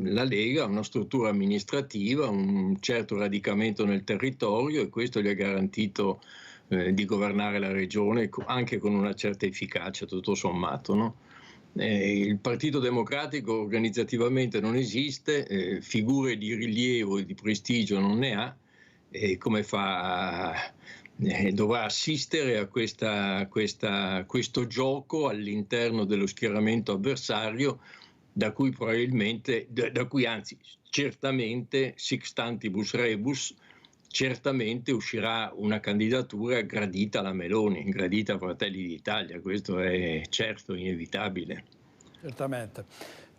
La Lega ha una struttura amministrativa, un certo radicamento nel territorio, e questo gli ha garantito di governare la regione anche con una certa efficacia, tutto sommato, no? Il Partito Democratico organizzativamente non esiste, figure di rilievo e di prestigio non ne ha, e come fa? Dovrà assistere a questo gioco all'interno dello schieramento avversario, da cui anzi certamente sixtantibus rebus, certamente uscirà una candidatura gradita alla Meloni, gradita a Fratelli d'Italia, questo è certo, inevitabile. Certamente.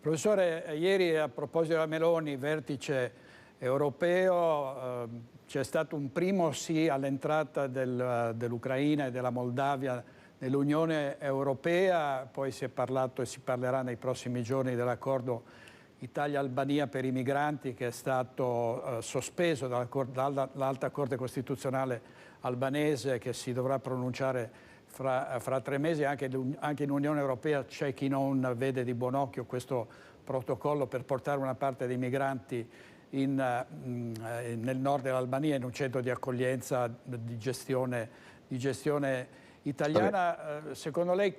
Professore, ieri a proposito della Meloni, vertice europeo, c'è stato un primo sì all'entrata dell'Ucraina e della Moldavia nell'Unione Europea, poi si è parlato e si parlerà nei prossimi giorni dell'accordo Italia-Albania per i migranti, che è stato sospeso dall'Alta Corte Costituzionale albanese, che si dovrà pronunciare fra 3 mesi. Anche in Unione Europea c'è chi non vede di buon occhio questo protocollo per portare una parte dei migranti nel nord dell'Albania, in un centro di accoglienza di gestione italiana. Secondo lei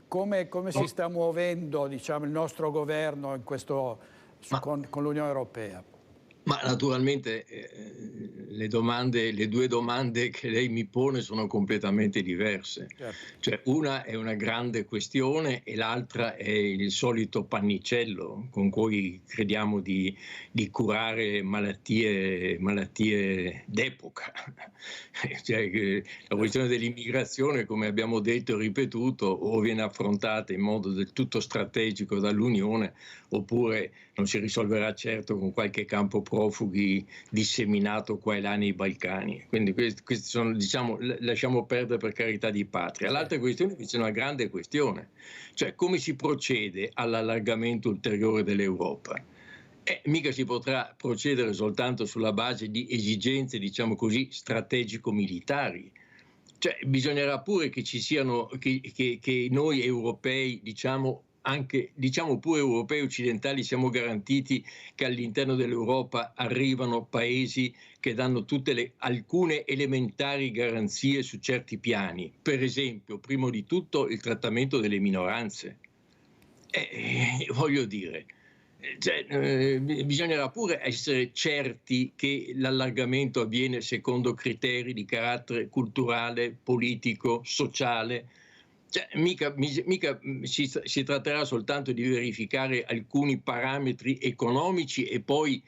come si sta muovendo, diciamo, il nostro governo in questo, con l'Unione Europea? Ma naturalmente le due domande che lei mi pone sono completamente diverse. Certo. Cioè, una è una grande questione e l'altra è il solito pannicello con cui crediamo di curare malattie d'epoca. Cioè, la questione dell'immigrazione, come abbiamo detto e ripetuto, o viene affrontata in modo del tutto strategico dall'Unione, oppure non si risolverà certo con qualche campo profughi disseminato qua e là nei Balcani. Quindi questi sono, diciamo, lasciamo perdere, per carità di patria. L'altra questione invece è una grande questione, cioè come si procede all'allargamento ulteriore dell'Europa. Mica si potrà procedere soltanto sulla base di esigenze, diciamo così, strategico-militari. Cioè bisognerà pure che ci siano, che noi europei, diciamo pure europei occidentali, siamo garantiti che all'interno dell'Europa arrivano paesi che danno alcune elementari garanzie su certi piani. Per esempio, primo di tutto, il trattamento delle minoranze. Voglio dire, bisognerà pure essere certi che l'allargamento avviene secondo criteri di carattere culturale, politico, sociale. Cioè, mica si tratterà soltanto di verificare alcuni parametri economici e poi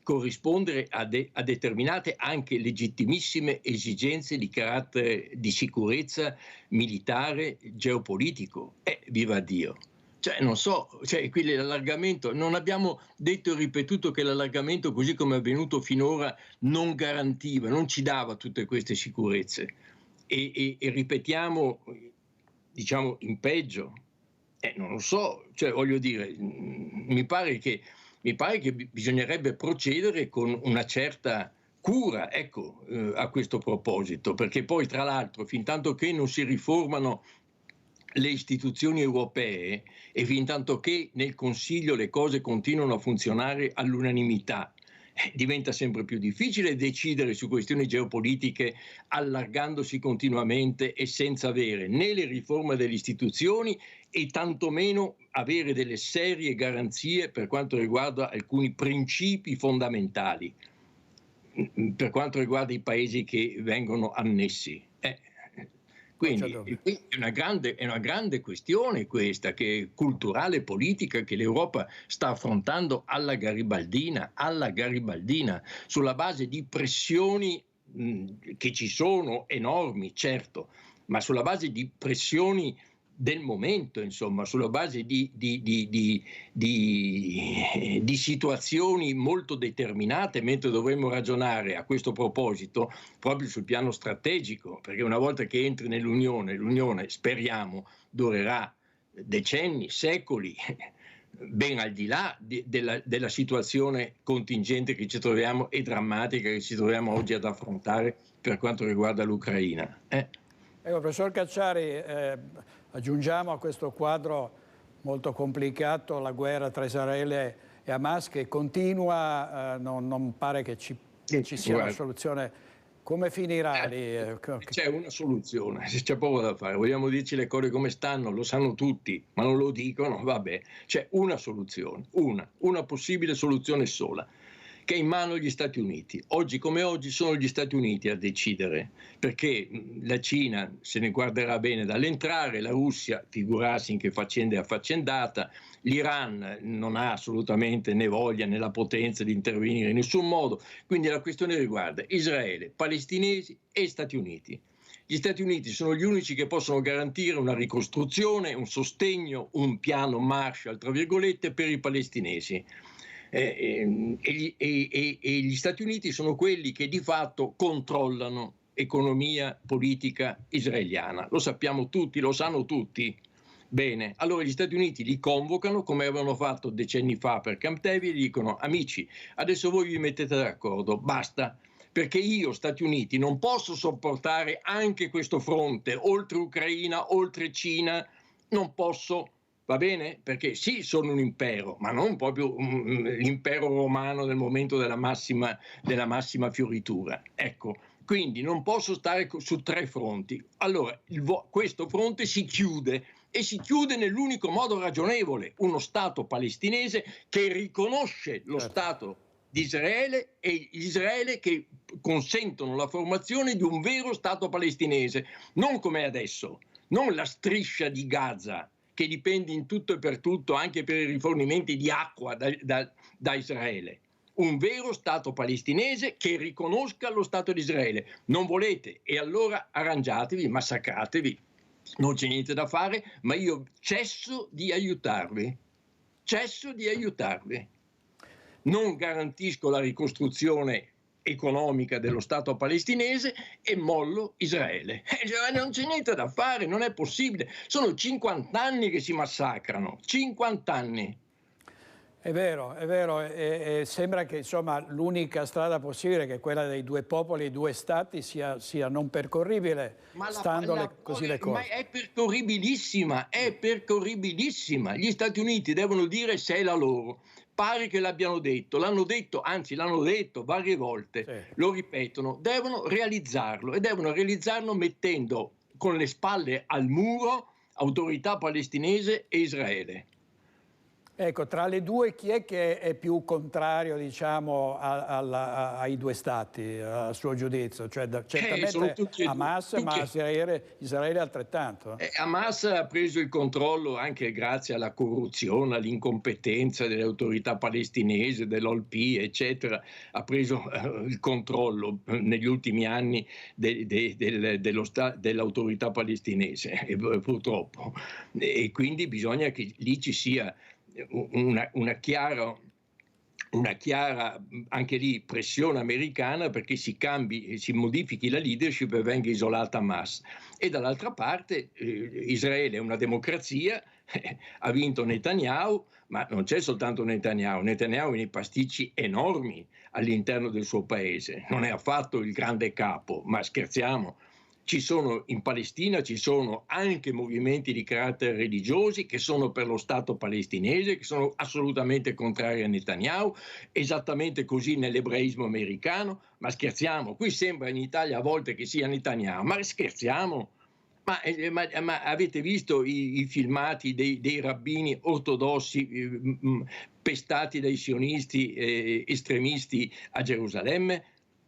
corrispondere a determinate anche legittimissime esigenze di carattere di sicurezza militare, geopolitico. Viva Dio! Cioè, non so, qui l'allargamento, non abbiamo detto e ripetuto che l'allargamento, così come è avvenuto finora, non garantiva, non ci dava tutte queste sicurezze. E ripetiamo, diciamo, in peggio. Non lo so, cioè voglio dire, mi pare che bisognerebbe procedere con una certa cura, ecco, a questo proposito, perché poi tra l'altro, fin tanto che non si riformano le istituzioni europee e fin tanto che nel Consiglio le cose continuano a funzionare all'unanimità, diventa sempre più difficile decidere su questioni geopolitiche allargandosi continuamente e senza avere né le riforme delle istituzioni e tantomeno avere delle serie garanzie per quanto riguarda alcuni principi fondamentali, per quanto riguarda i paesi che vengono annessi. Quindi è una grande questione questa, che è culturale e politica, che l'Europa sta affrontando alla garibaldina, sulla base di pressioni che ci sono enormi, certo, ma sulla base di pressioni del momento, insomma, sulla base di situazioni molto determinate, mentre dovremmo ragionare a questo proposito proprio sul piano strategico, perché una volta che entri nell'Unione, l'Unione, speriamo, durerà decenni, secoli, ben al di là della situazione contingente che ci troviamo e drammatica che ci troviamo oggi ad affrontare per quanto riguarda l'Ucraina. Ecco, professor Cacciari, aggiungiamo a questo quadro molto complicato la guerra tra Israele e Hamas che continua, non pare che ci sia una soluzione. Come finirà lì? C'è una soluzione, c'è poco da fare, vogliamo dirci le cose come stanno, lo sanno tutti, ma non lo dicono, vabbè, c'è una soluzione, una possibile soluzione sola, che è in mano agli Stati Uniti. Oggi come oggi sono gli Stati Uniti a decidere, perché la Cina se ne guarderà bene dall'entrare, la Russia figurarsi in che faccenda è affaccendata, l'Iran non ha assolutamente né voglia né la potenza di intervenire in nessun modo, quindi la questione riguarda Israele, palestinesi e Stati Uniti. Gli Stati Uniti sono gli unici che possono garantire una ricostruzione, un sostegno, un piano Marshall, tra virgolette, per i palestinesi. E gli Stati Uniti sono quelli che di fatto controllano economia politica israeliana. Lo sappiamo tutti, lo sanno tutti. Bene, allora gli Stati Uniti li convocano come avevano fatto decenni fa per Camp David e gli dicono: amici, adesso voi vi mettete d'accordo, basta, perché io, Stati Uniti, non posso sopportare anche questo fronte, oltre Ucraina, oltre Cina, non posso. Va bene? Perché sì, sono un impero, ma non proprio l'impero romano nel momento della massima fioritura. Ecco, quindi non posso stare su tre fronti. Allora, questo fronte si chiude e si chiude nell'unico modo ragionevole, uno Stato palestinese che riconosce lo Stato di Israele e Israele che consentono la formazione di un vero Stato palestinese, non come adesso, non la striscia di Gaza, che dipende in tutto e per tutto, anche per i rifornimenti di acqua da Israele. Un vero Stato palestinese che riconosca lo Stato di Israele. Non volete? E allora arrangiatevi, massacratevi. Non c'è niente da fare, ma io cesso di aiutarvi. Cesso di aiutarvi. Non garantisco la ricostruzione economica dello Stato palestinese e mollo Israele. Non c'è niente da fare, non è possibile. Sono 50 anni che si massacrano, 50 anni. È vero, e sembra che insomma l'unica strada possibile, che è quella dei due popoli e due stati, sia non percorribile, stando così le cose. Ma è percorribilissima, è percorribilissima. Gli Stati Uniti devono dire se è la loro. Pare che l'abbiano detto, l'hanno detto, anzi l'hanno detto varie volte, sì. Lo ripetono, devono realizzarlo e devono realizzarlo mettendo con le spalle al muro autorità palestinese e Israele. Ecco, tra le due chi è che è più contrario, diciamo, ai due stati, a suo giudizio? Cioè, certamente Hamas, ma Israele altrettanto. Hamas ha preso il controllo anche grazie alla corruzione, all'incompetenza delle autorità palestinesi, dell'OLP, eccetera. Ha preso il controllo negli ultimi anni dell'autorità palestinese, purtroppo. E quindi bisogna che lì ci sia una chiara anche lì pressione americana perché si modifichi la leadership e venga isolata Hamas. E dall'altra parte Israele è una democrazia, ha vinto Netanyahu, ma non c'è soltanto Netanyahu ha nei pasticci enormi all'interno del suo paese, non è affatto il grande capo, ma scherziamo. In Palestina ci sono anche movimenti di carattere religiosi che sono per lo Stato palestinese, che sono assolutamente contrari a Netanyahu, esattamente così nell'ebraismo americano, ma scherziamo, qui sembra in Italia a volte che sia Netanyahu, ma scherziamo, ma avete visto i filmati dei rabbini ortodossi pestati dai sionisti estremisti a Gerusalemme?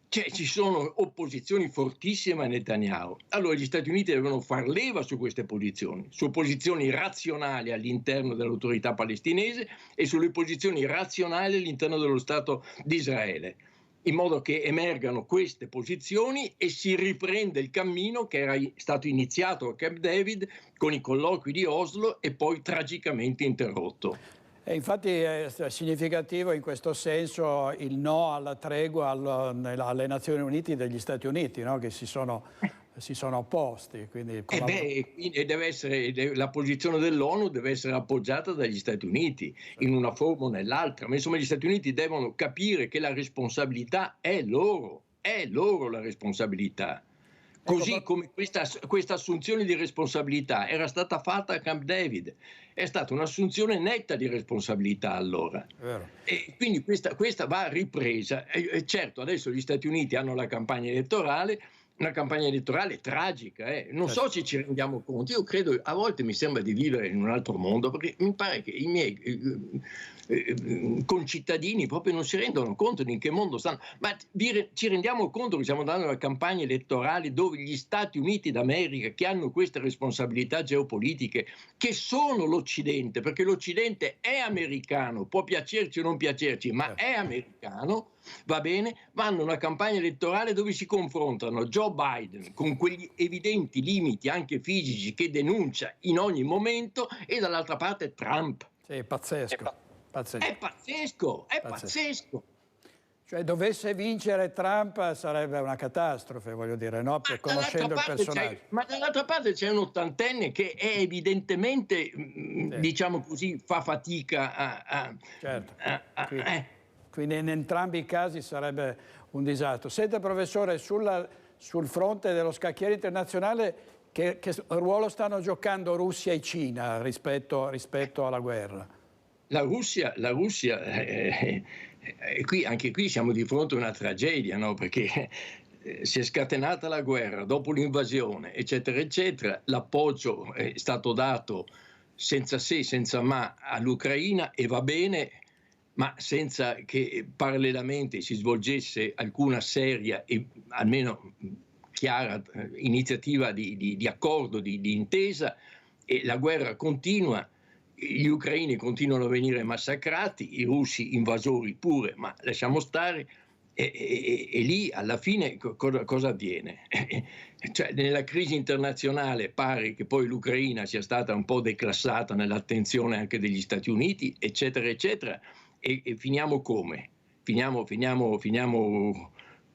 Cioè, ci sono opposizioni fortissime a Netanyahu. Allora gli Stati Uniti devono far leva su queste posizioni, su posizioni razionali all'interno dell'autorità palestinese e sulle posizioni razionali all'interno dello Stato di Israele, in modo che emergano queste posizioni e si riprenda il cammino che era stato iniziato a Camp David con i colloqui di Oslo e poi tragicamente interrotto. E infatti è significativo in questo senso il no alla tregua alle Nazioni Unite degli Stati Uniti, no? Che si sono si sono opposti. Quindi e deve essere, la posizione dell'ONU deve essere appoggiata dagli Stati Uniti in una forma o nell'altra, ma insomma gli Stati Uniti devono capire che la responsabilità è loro la responsabilità. Così come questa assunzione di responsabilità era stata fatta a Camp David, è stata un'assunzione netta di responsabilità allora. E quindi questa va ripresa. Certo, adesso gli Stati Uniti hanno la campagna elettorale, una campagna elettorale tragica. Non so se ci rendiamo conto, io credo, a volte mi sembra di vivere in un altro mondo, perché mi pare che i miei concittadini proprio non si rendono conto di in che mondo stanno, ma ci rendiamo conto che stiamo dando una campagna elettorale dove gli Stati Uniti d'America, che hanno queste responsabilità geopolitiche, che sono l'Occidente, perché l'Occidente è americano, può piacerci o non piacerci, ma è americano, va bene, vanno a una campagna elettorale dove si confrontano Joe Biden con quegli evidenti limiti anche fisici che denuncia in ogni momento, e dall'altra parte Trump. Sì, pazzesco. È pazzesco. Cioè, dovesse vincere Trump sarebbe una catastrofe, voglio dire, no? Conoscendo il personaggio. Ma dall'altra parte c'è un ottantenne che è evidentemente, diciamo così, fa fatica quindi in entrambi i casi sarebbe un disastro. Senta, professore, sul fronte dello scacchiere internazionale, che ruolo stanno giocando Russia e Cina rispetto alla guerra? La Russia anche qui siamo di fronte a una tragedia, no? Perché si è scatenata la guerra, dopo l'invasione, eccetera, eccetera, l'appoggio è stato dato senza se, senza ma all'Ucraina, e va bene, ma senza che parallelamente si svolgesse alcuna seria e almeno chiara iniziativa di accordo, di intesa, e la guerra continua. Gli ucraini continuano a venire massacrati, i russi invasori pure, ma lasciamo stare, e lì alla fine cosa avviene? Cioè, nella crisi internazionale pare che poi l'Ucraina sia stata un po' declassata nell'attenzione anche degli Stati Uniti, eccetera, eccetera, e finiamo come? Finiamo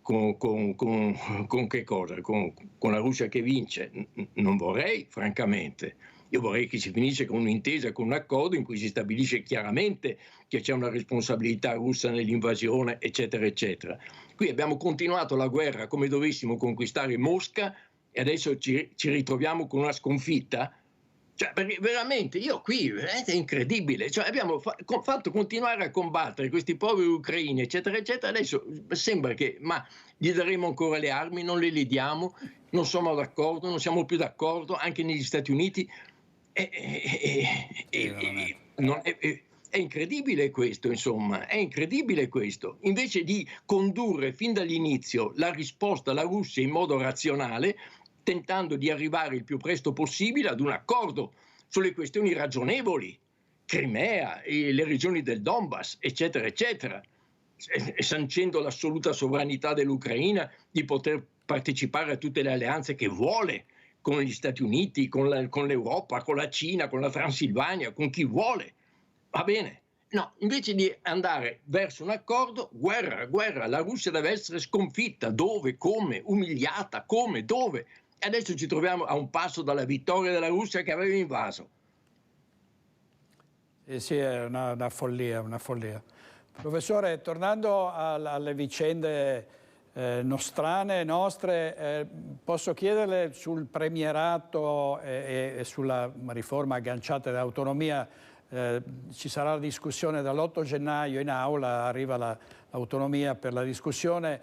con che cosa? Con la Russia che vince? Non vorrei, francamente. Io vorrei che si finisce con un'intesa, con un accordo in cui si stabilisce chiaramente che c'è una responsabilità russa nell'invasione, eccetera, eccetera. Qui abbiamo continuato la guerra come dovessimo conquistare Mosca, e adesso ci ritroviamo con una sconfitta. Cioè, perché veramente, io qui, è incredibile. Cioè, abbiamo fatto continuare a combattere questi poveri ucraini, eccetera, eccetera. Adesso sembra che, ma gli daremo ancora le armi, non le diamo, non siamo d'accordo, non siamo più d'accordo, anche negli Stati Uniti. È incredibile questo, insomma, è incredibile questo. Invece di condurre fin dall'inizio la risposta alla Russia in modo razionale, tentando di arrivare il più presto possibile ad un accordo sulle questioni ragionevoli, Crimea e le regioni del Donbass, eccetera, eccetera, sancendo l'assoluta sovranità dell'Ucraina di poter partecipare a tutte le alleanze che vuole, con gli Stati Uniti, con l'Europa, con la Cina, con la Transilvania, con chi vuole. Va bene. No, invece di andare verso un accordo, guerra, la Russia deve essere sconfitta. Dove? Come? Umiliata? Come? Dove? E adesso ci troviamo a un passo dalla vittoria della Russia che aveva invaso. Sì, è una follia, una follia. Professore, tornando alle vicende nostrane, nostre, posso chiederle sul premierato e sulla riforma agganciata dell'autonomia. Ci sarà la discussione dall'8 gennaio in aula, arriva l'autonomia per la discussione.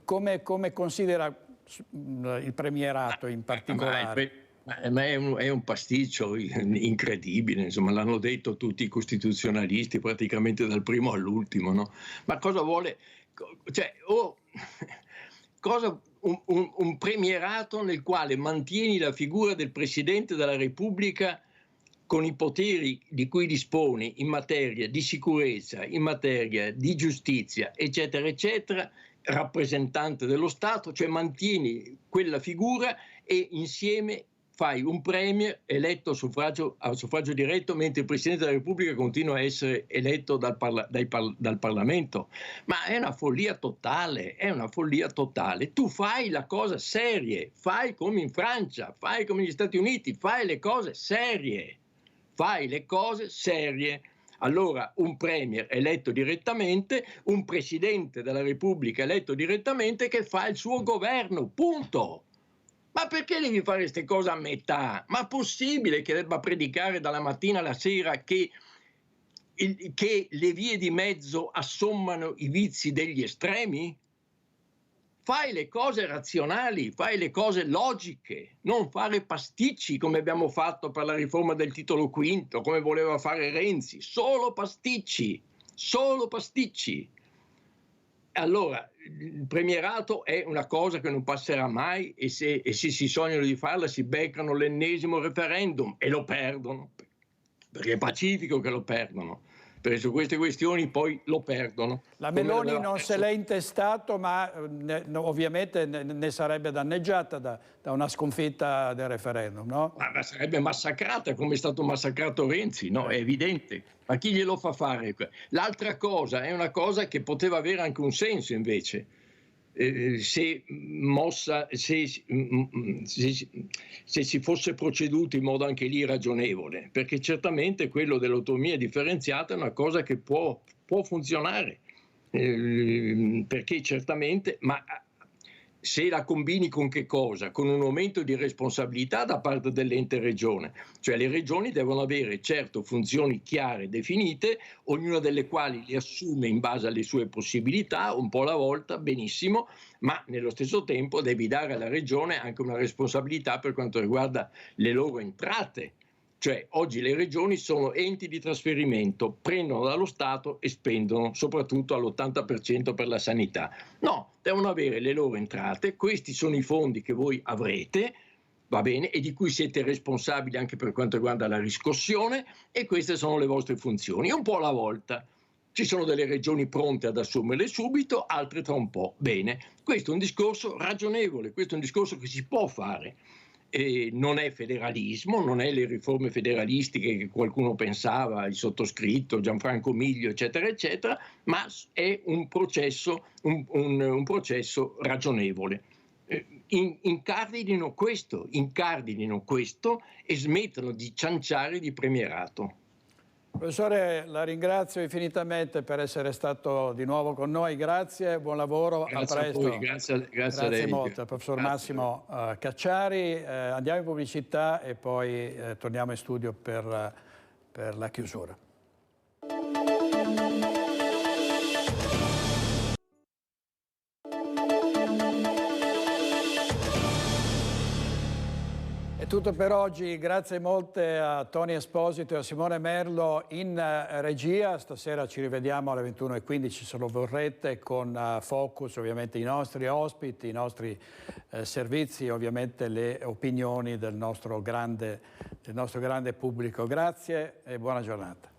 Come considera il premierato in particolare? Ma è un pasticcio incredibile, insomma, l'hanno detto tutti i costituzionalisti praticamente dal primo all'ultimo, no? Ma cosa vuole? Cioè, un premierato nel quale mantieni la figura del Presidente della Repubblica con i poteri di cui disponi in materia di sicurezza, in materia di giustizia, eccetera, eccetera, rappresentante dello Stato, cioè mantieni quella figura e insieme fai un premier eletto a suffragio diretto, mentre il Presidente della Repubblica continua a essere eletto dal Parlamento. Ma è una follia totale, è una follia totale. Tu fai la cosa serie, fai come in Francia, fai come negli Stati Uniti, fai le cose serie, fai le cose serie. Allora un premier eletto direttamente, un Presidente della Repubblica eletto direttamente che fa il suo governo, punto. Ma perché devi fare queste cose a metà? Ma è possibile che debba predicare dalla mattina alla sera che le vie di mezzo assommano i vizi degli estremi? Fai le cose razionali, fai le cose logiche, non fare pasticci come abbiamo fatto per la riforma del titolo quinto, come voleva fare Renzi, solo pasticci, solo pasticci. Allora, il premierato è una cosa che non passerà mai e se si sognano di farla si beccano l'ennesimo referendum e lo perdono, perché è pacifico che lo perdono. Perché su queste questioni poi lo perdono. La Meloni non se l'è intestato, ma ovviamente ne sarebbe danneggiata da una sconfitta del referendum, no? Ma sarebbe massacrata come è stato massacrato Renzi, no? È evidente. Ma chi glielo fa fare? L'altra cosa è una cosa che poteva avere anche un senso invece. Se si fosse proceduto in modo anche lì ragionevole, perché certamente quello dell'autonomia differenziata è una cosa che può funzionare, perché certamente, ma se la combini con che cosa? Con un aumento di responsabilità da parte dell'ente regione, cioè le regioni devono avere certo funzioni chiare, definite, ognuna delle quali le assume in base alle sue possibilità, un po' alla volta, benissimo, ma nello stesso tempo devi dare alla regione anche una responsabilità per quanto riguarda le loro entrate. Cioè oggi le regioni sono enti di trasferimento, prendono dallo Stato e spendono soprattutto all'80% per la sanità. No, devono avere le loro entrate, questi sono i fondi che voi avrete, va bene, e di cui siete responsabili anche per quanto riguarda la riscossione e queste sono le vostre funzioni, un po' alla volta. Ci sono delle regioni pronte ad assumerle subito, altre tra un po'. Bene, questo è un discorso ragionevole, questo è un discorso che si può fare. Non è federalismo, non è le riforme federalistiche che qualcuno pensava, il sottoscritto, Gianfranco Miglio, eccetera, eccetera, ma è un processo ragionevole. Incardinino questo e smettano di cianciare di premierato. Professore, la ringrazio infinitamente per essere stato di nuovo con noi, grazie, buon lavoro, grazie a presto. A voi, grazie a lei. Molto, al professor Massimo Cacciari. Andiamo in pubblicità e poi torniamo in studio per la chiusura. È tutto per oggi, grazie molte a Tony Esposito e a Simone Merlo in regia. Stasera ci rivediamo alle 21:15 se lo vorrete, con focus ovviamente i nostri ospiti, i nostri servizi e ovviamente le opinioni del nostro grande pubblico. Grazie e buona giornata.